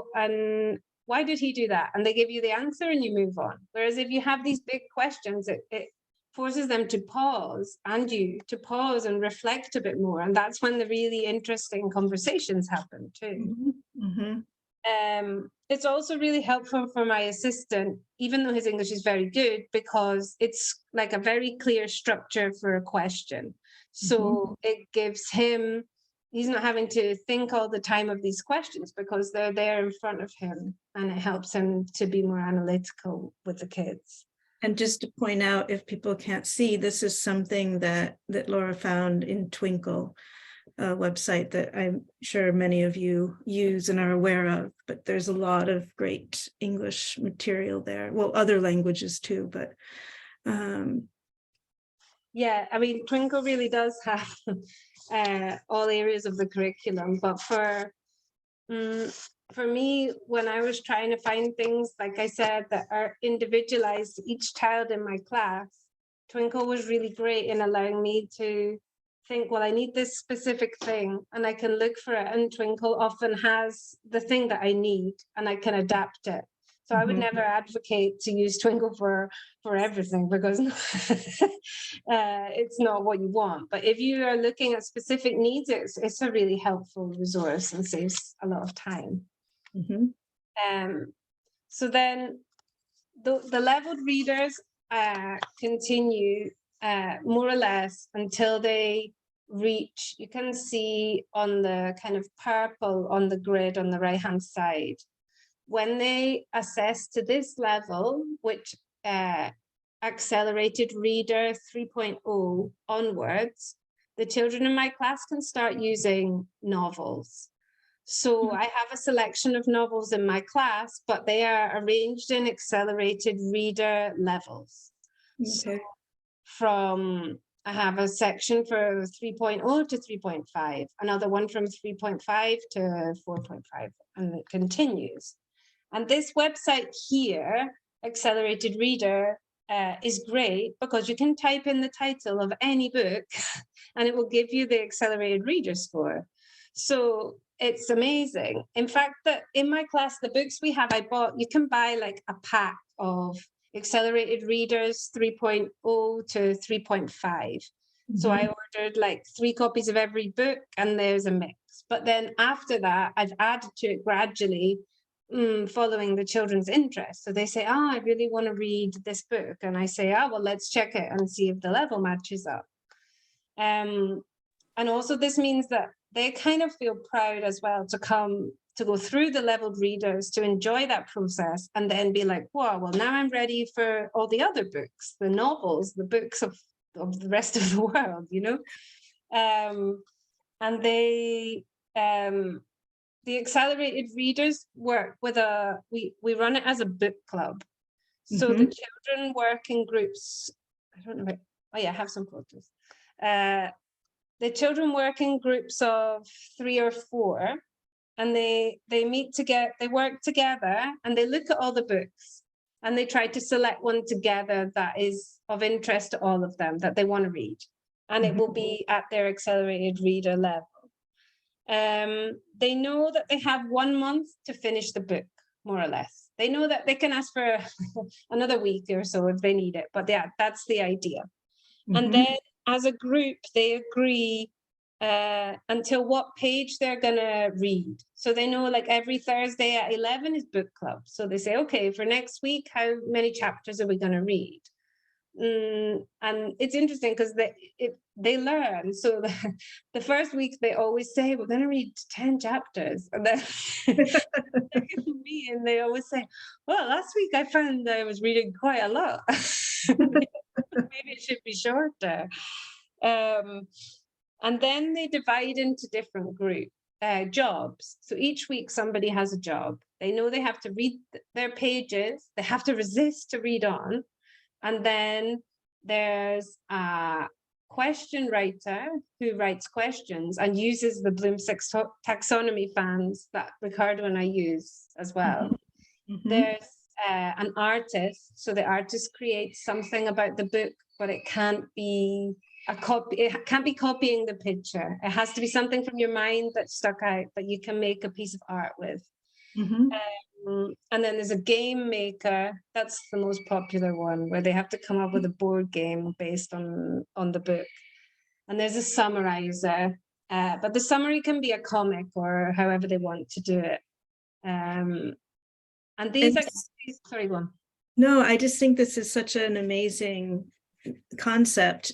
why did he do that? And they give you the answer and you move on. Whereas if you have these big questions, it forces them to pause, and you to pause and reflect a bit more. And that's when the really interesting conversations happen too. It's also really helpful for my assistant, even though his English is very good, because it's like a very clear structure for a question. So it gives him, he's not having to think all the time of these questions because they're there in front of him, and it helps him to be more analytical with the kids. And just to point out, if people can't see, this is something that Laura found in Twinkle, a website that I'm sure many of you use and are aware of, but there's a lot of great English material there. Well, other languages too, but yeah, I mean, Twinkle really does have all areas of the curriculum, but for me, when I was trying to find things, like I said, that are individualized to each child in my class, Twinkle was really great in allowing me to think, well, I need this specific thing, and I can look for it, and Twinkle often has the thing that I need, and I can adapt it. So I would never advocate to use Twinkle for everything, because it's not what you want. But if you are looking at specific needs, it's a really helpful resource and saves a lot of time. So then the leveled readers continue more or less until they reach, you can see on the kind of purple on the grid on the right hand side, when they assess to this level, which accelerated reader 3.0 onwards, the children in my class can start using novels. So I have a selection of novels in my class, but they are arranged in accelerated reader levels. So I have a section for 3.0 to 3.5, another one from 3.5 to 4.5, and it continues. And this website here, Accelerated Reader, is great because you can type in the title of any book and it will give you the accelerated reader score. So it's amazing. In fact, that in my class, the books we have, I bought, you can buy like a pack of accelerated readers 3.0 to 3.5. So I ordered like 3 copies of every book, and there's a mix. But then after that, I've added to it gradually, following the children's interest. So they say, I really want to read this book. And I say, well, let's check it and see if the level matches up. And also this means that they kind of feel proud as well to go through the leveled readers, to enjoy that process, and then be like, wow, well, now I'm ready for all the other books, the novels, the books of the rest of the world, you know? And they, the accelerated readers work with we run it as a book club. So the children work in groups. I don't know, I have some photos. The children work in groups of 3 or 4, and they meet together, they work together, and they look at all the books, and they try to select one together that is of interest to all of them, that they want to read. And it will be at their accelerated reader level. They know that they have 1 month to finish the book, more or less. They know that they can ask for another week or so if they need it, but yeah, that's the idea. And then as a group, they agree until what page they're gonna read. So they know like every Thursday at 11 is book club. So they say, okay, for next week, how many chapters are we gonna read? And it's interesting because they learn. So the first week they always say, we're going to read 10 chapters. And then me, and they always say, well, last week I found I was reading quite a lot. Maybe it should be shorter. And then they divide into different group jobs. So each week somebody has a job. They know they have to read their pages. They have to resist to read on. And then there's a question writer who writes questions and uses the Bloom's taxonomy fans that Ricardo and I use as well. There's an artist. So the artist creates something about the book, but it can't be a copy. It can't be copying the picture. It has to be something from your mind that stuck out that you can make a piece of art with. And then there's a game maker. That's the most popular one, where they have to come up with a board game based on the book. And there's a summarizer, but the summary can be a comic or however they want to do it. And these activities, sorry, go on. No, I just think this is such an amazing concept.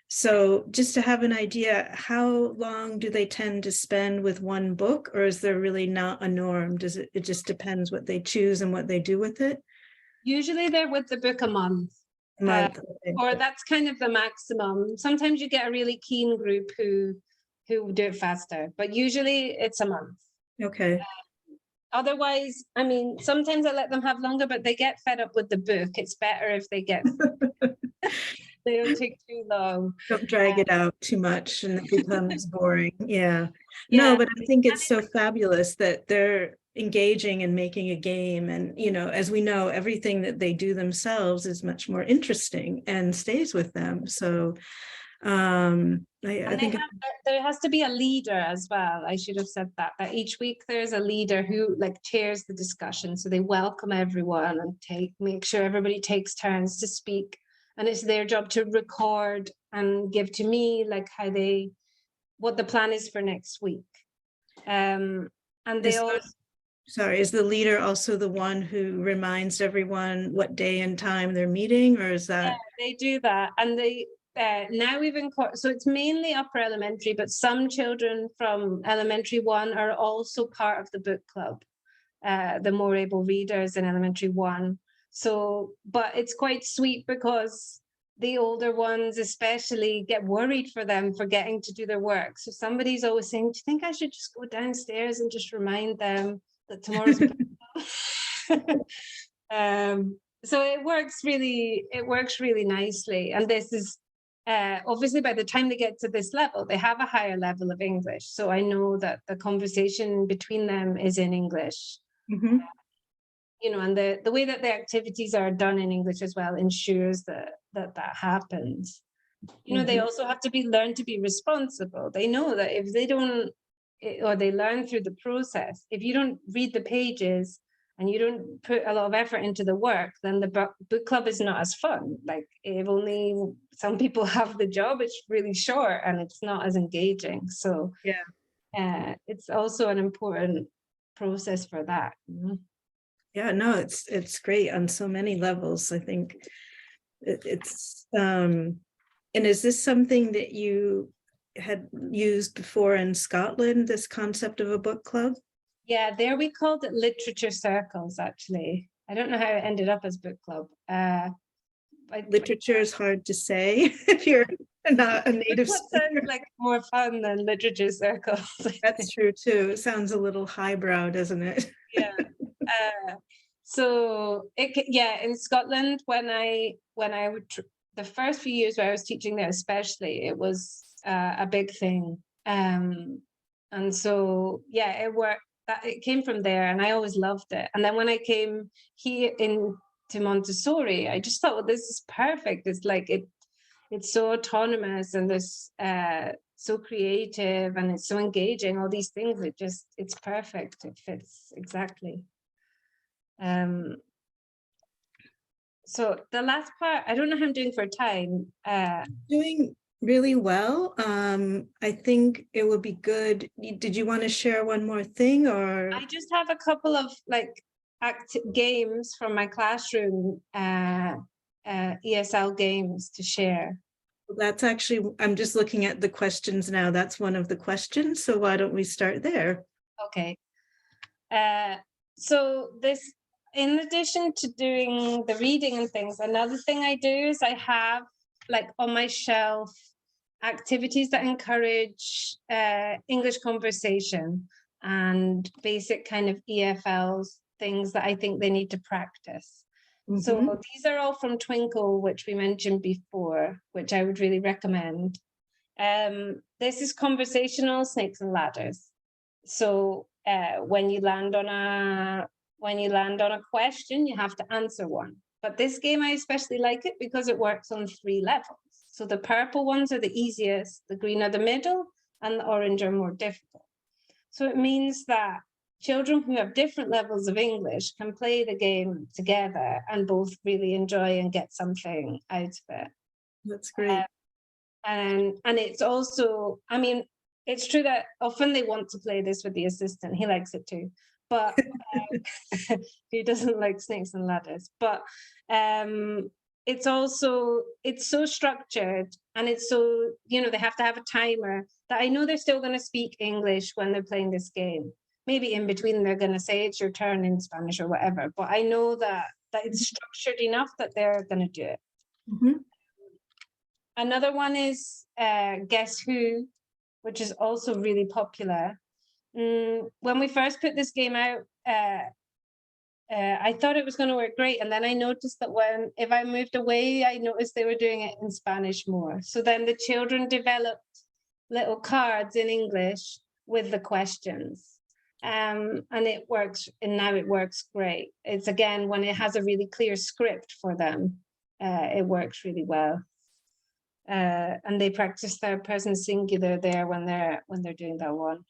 So just to have an idea, how long do they tend to spend with one book, or is there really not a norm? Does it just depends what they choose and what they do with it? Usually they're with the book a month. Month, okay. Or that's kind of the maximum. Sometimes you get a really keen group who do it faster, but usually it's a month. Okay. Otherwise, I mean, sometimes I let them have longer, but they get fed up with the book. It's better if they don't take too long. Don't drag it out too much and it becomes boring. Yeah. Yeah. No, but I think it's so fabulous that they're engaging and making a game. And, you know, as we know, everything that they do themselves is much more interesting and stays with them. So I think there has to be a leader as well. I should have said that each week there's a leader who like chairs the discussion. So they welcome everyone and make sure everybody takes turns to speak. And it's their job to record and give to me like what the plan is for next week. And they also. Sorry, is the leader also the one who reminds everyone what day and time they're meeting, or is that? Yeah, they do that. And they now we've so it's mainly upper elementary, but some children from elementary 1 are also part of the book club, the more able readers in elementary 1. So, but it's quite sweet because the older ones especially get worried for them forgetting to do their work. So somebody's always saying, do you think I should just go downstairs and just remind them that tomorrow's so it works really nicely. And this is obviously by the time they get to this level, they have a higher level of English. So I know that the conversation between them is in English. Mm-hmm. You know, and the way that the activities are done in English as well ensures that happens. You know, they also have to learn to be responsible. They know that if they don't, or they learn through the process, if you don't read the pages and you don't put a lot of effort into the work, then the book club is not as fun. Like if only some people have the job, it's really short and it's not as engaging. So yeah, it's also an important process for that. Yeah, no, it's great on so many levels. I think it's and is this something that you had used before in Scotland, this concept of a book club? Yeah, there we called it literature circles, actually. I don't know how it ended up as book club. Literature is hard to say if you're not a native speaker. Sounds like more fun than literature circles. That's true too. It sounds a little highbrow, doesn't it? Yeah. So in Scotland, when I would the first few years where I was teaching there, especially, it was a big thing. And so it worked. It came from there, and I always loved it. And then when I came here to Montessori, I just thought, well, this is perfect. It's like it's so autonomous and this so creative and it's so engaging. All these things, it's perfect. It fits exactly. So the last part, I don't know how I'm doing for time. Doing really well. I think it would be good. Did you want to share one more thing, or? I just have a couple of like games from my classroom, ESL games to share. That's actually, I'm just looking at the questions now. That's one of the questions. So why don't we start there? Okay. So this, in addition to doing the reading and things, another thing I do is I have like on my shelf activities that encourage English conversation and basic kind of EFLs, things that I think they need to practice. Mm-hmm. So these are all from Twinkle, which we mentioned before, which I would really recommend. This is conversational snakes and ladders. So when you land on a question, you have to answer one. But this game, I especially like it because it works on 3 levels. So the purple ones are the easiest, the green are the middle, and the orange are more difficult. So it means that children who have different levels of English can play the game together and both really enjoy and get something out of it. That's great. And it's also, I mean, it's true that often they want to play this with the assistant. He likes it too, but he doesn't like snakes and ladders. But it's also, it's so structured, and it's so, you know, they have to have a timer that I know they're still going to speak English when they're playing this game. Maybe in between they're going to say it's your turn in Spanish or whatever, but I know that it's structured enough that they're going to do it. Mm-hmm. Another one is Guess Who, which is also really popular. When we first put this game out, I thought it was going to work great. And then I noticed that if I moved away, I noticed they were doing it in Spanish more. So then the children developed little cards in English with the questions. And it works, and now it works great. It's, again, when it has a really clear script for them, it works really well. And they practice third person singular there when they're doing that one.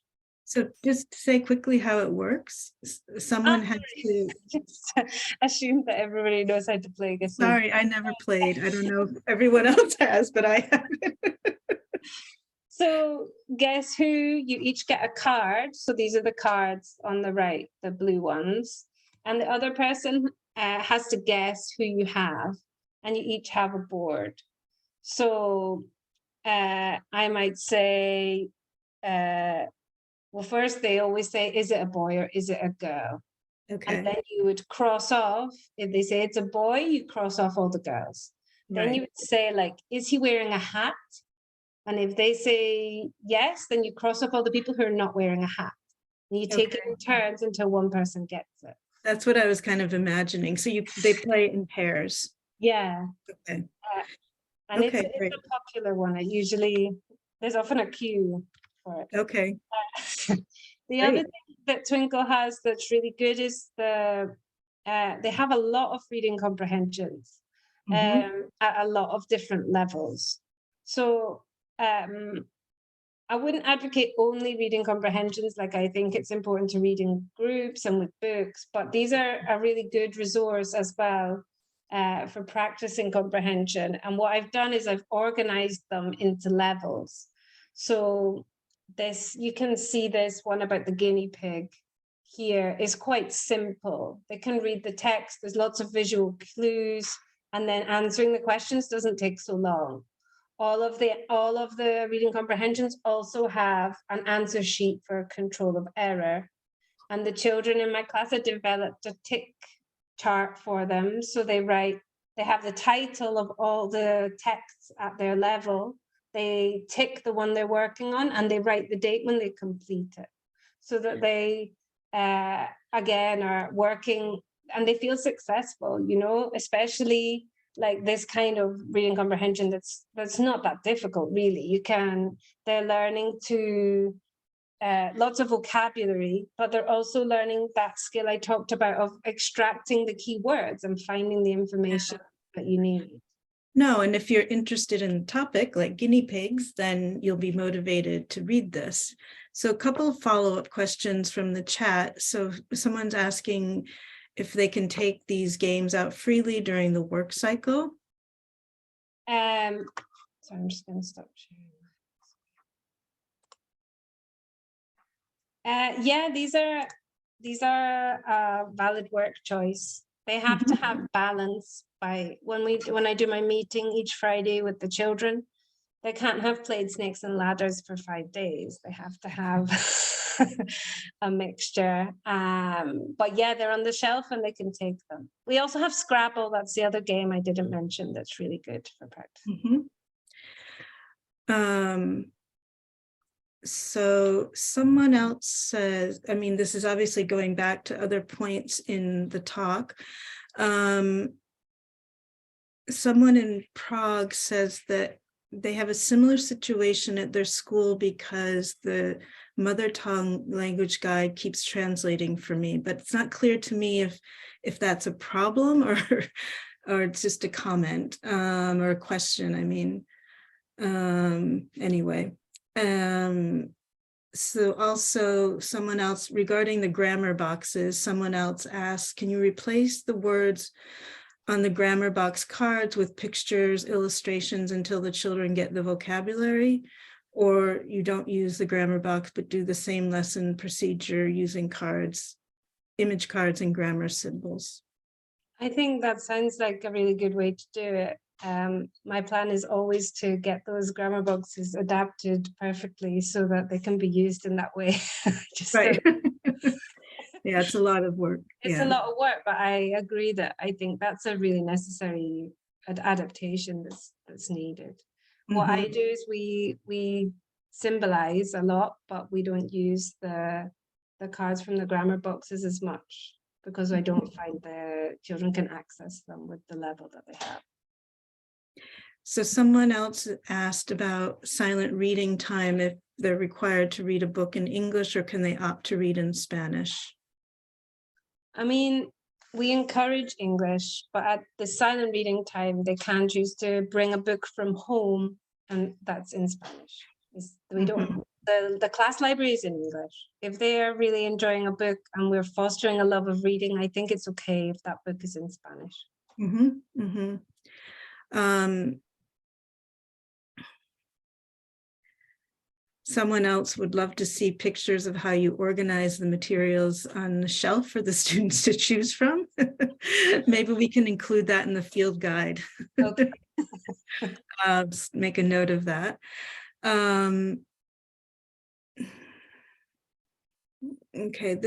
So just to say quickly how it works, someone has to... Just assume that everybody knows how to play Guess Who. Sorry, I never played. I don't know if everyone else has, but I haven't. So Guess Who, you each get a card. So these are the cards on the right, the blue ones. And the other person has to guess who you have. And you each have a board. So I might say, well, first they always say, is it a boy or is it a girl? Okay. And then you would cross off. If they say it's a boy, you cross off all the girls. Then you would say, like, is he wearing a hat? And if they say yes, then you cross off all the people who are not wearing a hat. And you take it in turns until one person gets it. That's what I was kind of imagining. So they play in pairs. Yeah. Okay. And Okay, it's great. a popular one. There's often a queue for it. Okay. The other thing that Twinkle has that's really good is they have a lot of reading comprehensions at a lot of different levels. So I wouldn't advocate only reading comprehensions. Like, I think it's important to read in groups and with books, but these are a really good resource as well for practicing comprehension. And what I've done is I've organized them into levels. So you can see this one about the guinea pig here is quite simple. They can read the text, there's lots of visual clues, and then answering the questions doesn't take so long. All of the reading comprehensions also have an answer sheet for control of error. And the children in my class have developed a tick chart for them. So they have the title of all the texts at their level. They tick the one they're working on and they write the date when they complete it. So that they, again, are working and they feel successful, you know, especially like this kind of reading comprehension that's not that difficult, really. They're learning to lots of vocabulary, but they're also learning that skill I talked about of extracting the key words and finding the information that you need. No, and if you're interested in the topic, like guinea pigs, then you'll be motivated to read this. So a couple of follow-up questions from the chat. So someone's asking if they can take these games out freely during the work cycle. So I'm just going to stop sharing. Yeah, these are a valid work choice. They have to have balance. When I do my meeting each Friday with the children, they can't have played snakes and ladders for 5 days. They have to have a mixture. But yeah, they're on the shelf and they can take them. We also have Scrabble. That's the other game I didn't mention that's really good for practice. So someone else says, I mean, this is obviously going back to other points in the talk. Someone in Prague says that they have a similar situation at their school because the mother tongue language guide keeps translating for me, but it's not clear to me if that's a problem or it's just a comment or a question. I mean, anyway. So also someone else regarding the grammar boxes, someone else asked, can you replace the words on the grammar box cards with pictures, illustrations until the children get the vocabulary? Or you don't use the grammar box, but do the same lesson procedure using cards, image cards and grammar symbols? I think that sounds like a really good way to do it. My plan is always to get those grammar boxes adapted perfectly so that they can be used in that way. Right. Yeah, it's a lot of work. It's a lot of work, but I agree that I think that's a really necessary adaptation that's needed. What I do is we symbolize a lot, but we don't use the cards from the grammar boxes as much because I don't find the children can access them with the level that they have. So someone else asked about silent reading time, if they're required to read a book in English or can they opt to read in Spanish? I mean, we encourage English, but at the silent reading time, they can choose to bring a book from home, and that's in Spanish. We don't. The class library is in English. If they are really enjoying a book and we're fostering a love of reading, I think it's okay if that book is in Spanish. Someone else would love to see pictures of how you organize the materials on the shelf for the students to choose from. Maybe we can include that in the field guide. Okay. Just make a note of that. Okay,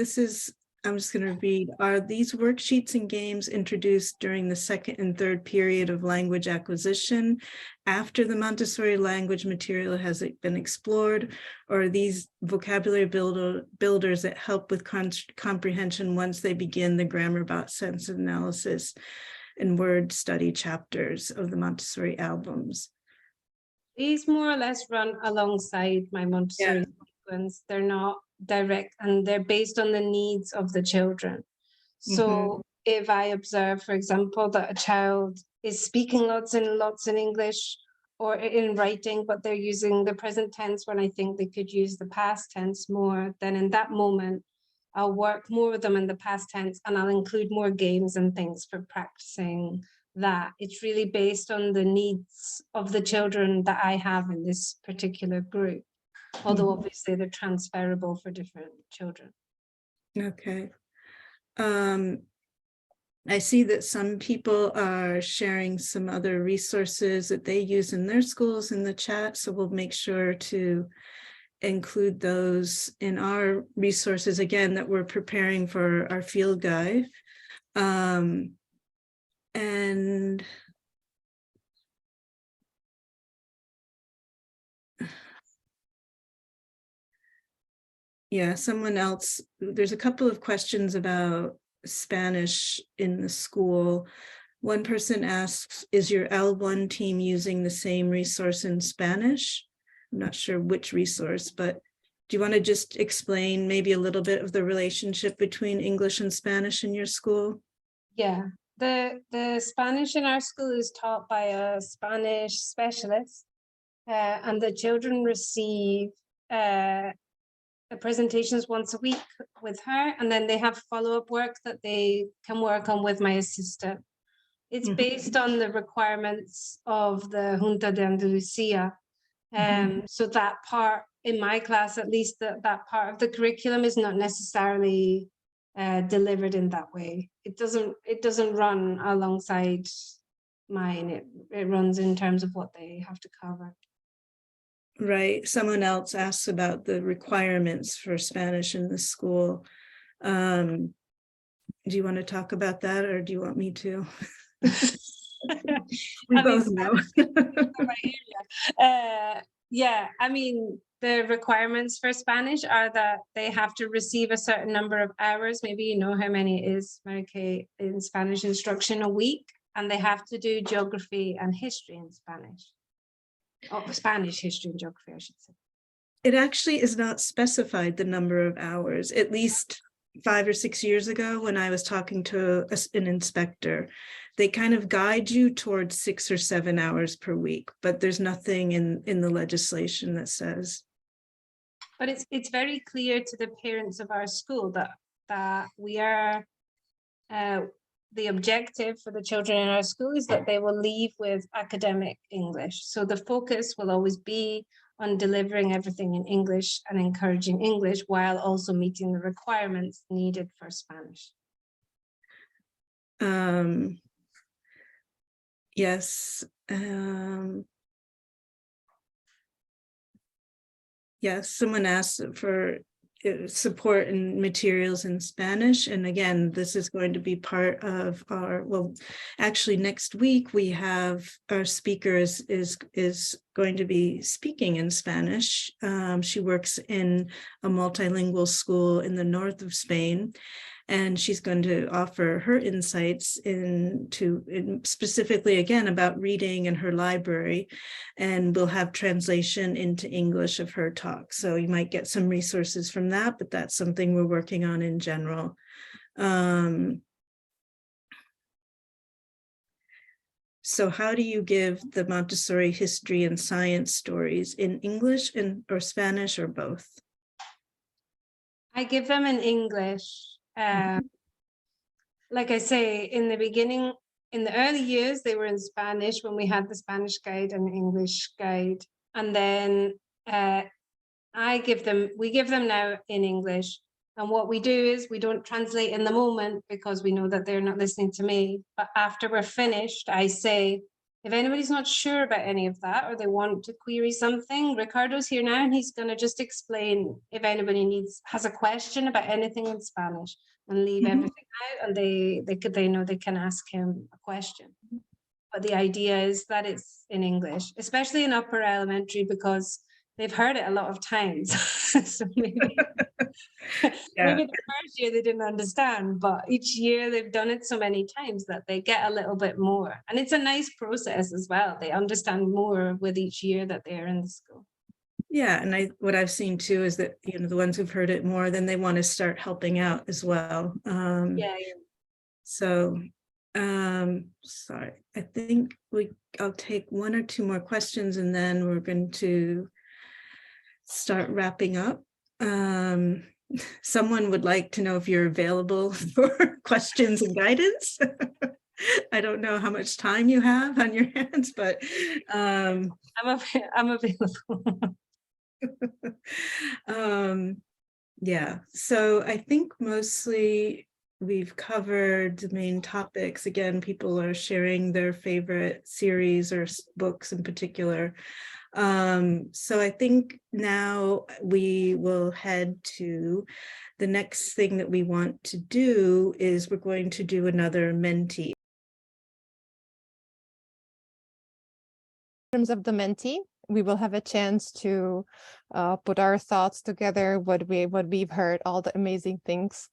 I'm just going to read. Are these worksheets and games introduced during the second and third period of language acquisition after the Montessori language material has been explored, or are these vocabulary builders that help with comprehension once they begin the grammar about sense analysis and word study chapters of the Montessori albums? These more or less run alongside my Montessori sequence. They're not direct and they're based on the needs of the children. So if I observe, for example, that a child is speaking lots and lots in English or in writing, but they're using the present tense when I think they could use the past tense more, then in that moment, I'll work more with them in the past tense and I'll include more games and things for practicing that. It's really based on the needs of the children that I have in this particular group, although obviously they're transferable for different children. Okay. I see that some people are sharing some other resources that they use in their schools in the chat, so we'll make sure to include those in our resources again that we're preparing for our field guide. And yeah, someone else, there's a couple of questions about Spanish in the school. One person asks, is your L1 team using the same resource in Spanish? I'm not sure which resource, but do you want to just explain maybe a little bit of the relationship between English and Spanish in your school? Yeah, the Spanish in our school is taught by a Spanish specialist, and the children receive presentations once a week with her, and then they have follow-up work that they can work on with my assistant. It's based on the requirements of the Junta de Andalucía. So that part in my class, at least that part of the curriculum is not necessarily delivered in that way. It doesn't run alongside mine. It runs in terms of what they have to cover. Right. Someone else asks about the requirements for Spanish in the school. Do you want to talk about that, or do you want me to? We both know. Yeah, I mean, the requirements for Spanish are that they have to receive a certain number of hours. Maybe you know how many it is, Mary Kay, in Spanish instruction a week, and they have to do geography and history in Spanish. Oh, Spanish history and geography, I should say. It actually is not specified the number of hours, at least 5 or 6 years ago when I was talking to an inspector. They kind of guide you towards 6 or 7 hours per week, but there's nothing in the legislation that says. But it's very clear to the parents of our school that we are, the objective for the children in our school is that they will leave with academic English. So the focus will always be on delivering everything in English and encouraging English while also meeting the requirements needed for Spanish. Yes. Yes, someone asked for support and materials in Spanish. And again, this is going to be part of our, well, actually next week we have our speaker is going to be speaking in Spanish. She works in a multilingual school in the north of Spain. And she's going to offer her insights specifically, again, about reading in her library. And we'll have translation into English of her talk. So you might get some resources from that, but that's something we're working on in general. So how do you give the Montessori history and science stories in English or Spanish or both? I give them in English. Like I say, in the beginning, in the early years, they were in Spanish when we had the Spanish guide and the English guide. And then we give them now in English. And what we do is we don't translate in the moment because we know that they're not listening to me. But after we're finished, I say, if anybody's not sure about any of that or they want to query something, Ricardo's here now and he's going to just explain if anybody has a question about anything in Spanish and leave everything out, and they know they can ask him a question. But the idea is that it's in English, especially in upper elementary, because they've heard it a lot of times. So maybe maybe the first year they didn't understand, but each year they've done it so many times that they get a little bit more. And it's a nice process as well. They understand more with each year that they're in the school. Yeah, and what I've seen too is that, you know, the ones who've heard it more, then they want to start helping out as well. So, sorry, I think I'll take one or two more questions and then we're going to start wrapping up. Someone would like to know if you're available for questions and guidance. I don't know how much time you have on your hands, but I'm available. Yeah, so I think mostly we've covered the main topics. Again, people are sharing their favorite series or books in particular. So I think now we will head to the next thing that we want to do is we're going to do another mentee. In terms of the mentee, we will have a chance to put our thoughts together, what we've heard, all the amazing things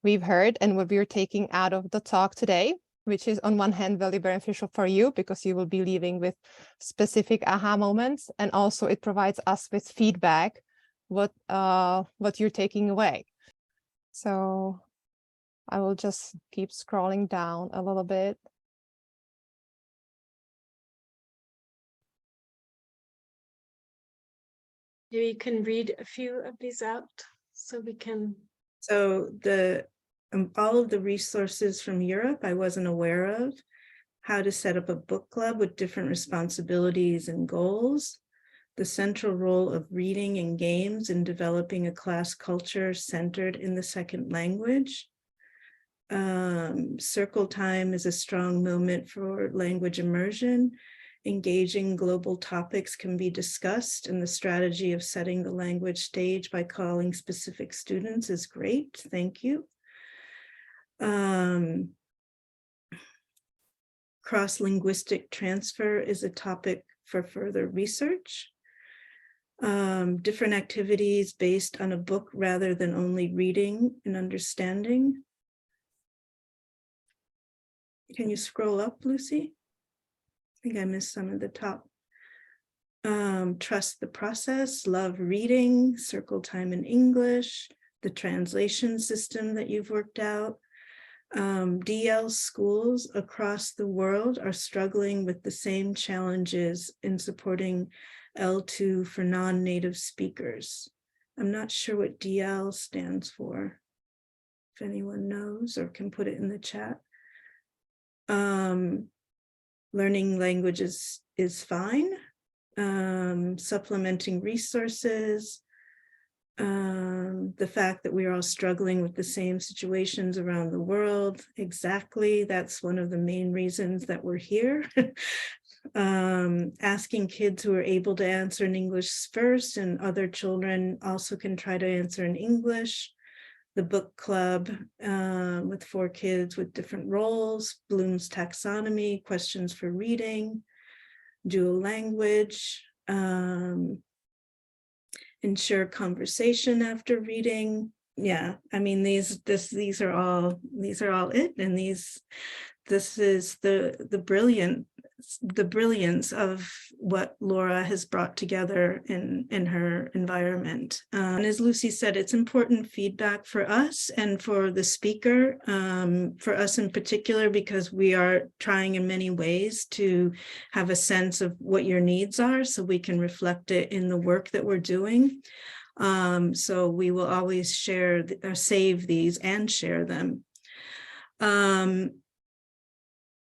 we've heard and what we're taking out of the talk today, which is on one hand very beneficial for you because you will be leaving with specific aha moments, and also it provides us with feedback what you're taking away. So I will just keep scrolling down a little bit. Maybe you can read a few of these out so we can. So all of the resources from Europe I wasn't aware of. How to set up a book club with different responsibilities and goals. The central role of reading and games in developing a class culture centered in the second language. Circle time is a strong moment for language immersion. Engaging global topics can be discussed, and the strategy of setting the language stage by calling specific students is great. Thank you. Cross-linguistic transfer is a topic for further research. Different activities based on a book rather than only reading and understanding. Can you scroll up, Lucy? I think I missed some at the top. Trust the process, love reading, circle time in English, the translation system that you've worked out. DL schools across the world are struggling with the same challenges in supporting L2 for non-native speakers. I'm not sure what DL stands for. If anyone knows or can put it in the chat. Learning languages is fine. Supplementing resources. The fact that we are all struggling with the same situations around the world. Exactly. That's one of the main reasons that we're here. Asking kids who are able to answer in English first, and other children also can try to answer in English. The book club with 4 kids with different roles, Bloom's taxonomy, questions for reading, dual language, ensure conversation after reading. Yeah, I mean, these are all it, and this is the brilliance of what Laura has brought together in her environment. And as Lucy said, it's important feedback for us and for the speaker, for us in particular, because we are trying in many ways to have a sense of what your needs are so we can reflect it in the work that we're doing. So we will always share or save these and share them.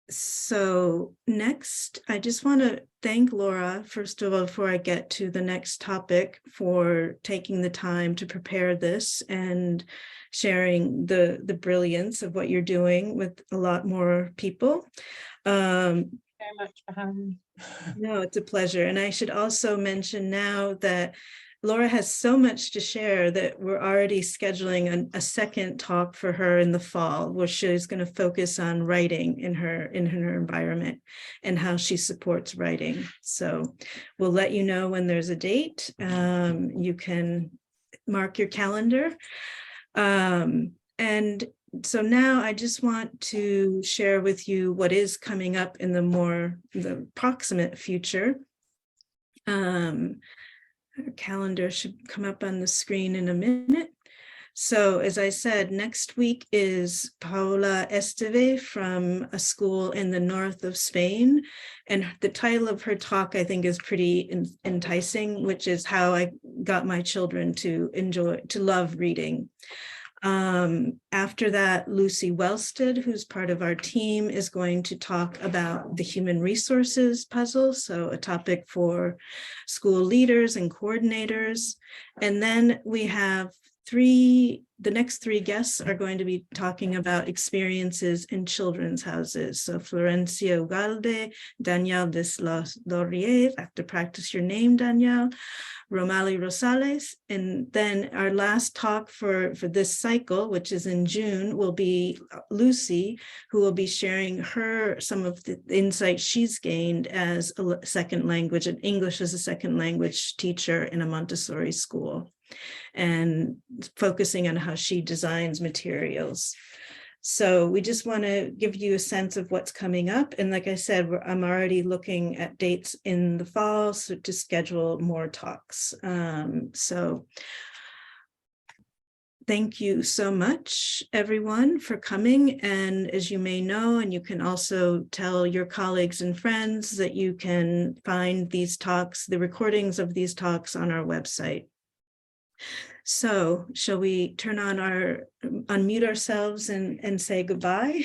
So next, I just want to thank Laura, first of all, before I get to the next topic, for taking the time to prepare this and sharing the brilliance of what you're doing with a lot more people. Very much for having me. No, it's a pleasure. And I should also mention now that Laura has so much to share that we're already scheduling a second talk for her in the fall, where she's going to focus on writing in her environment and how she supports writing. So we'll let you know when there's a date. You can mark your calendar. And so now I just want to share with you what is coming up in the proximate future. Our calendar should come up on the screen in a minute. So as I said, next week is Paola Esteve from a school in the north of Spain. And the title of her talk, I think, is pretty enticing, which is how I got my children to love reading. After that, Lucy Wellstead, who's part of our team, is going to talk about the human resources puzzle, so a topic for school leaders and coordinators. And then we have the next 3 guests are going to be talking about experiences in children's houses. So Florencia Ugalde, Danielle Deslaurier, I have to practice your name, Danielle, Romali Rosales, and then our last talk for this cycle, which is in June, will be Lucy, who will be sharing some of the insights she's gained as a second language, and English as a second language teacher in a Montessori school, and focusing on how she designs materials. So we just want to give you a sense of what's coming up. And like I said, I'm already looking at dates in the fall to schedule more talks. So thank you so much, everyone, for coming. And as you may know, and you can also tell your colleagues and friends, that you can find these talks, the recordings of these talks, on our website. So shall we unmute ourselves and say goodbye?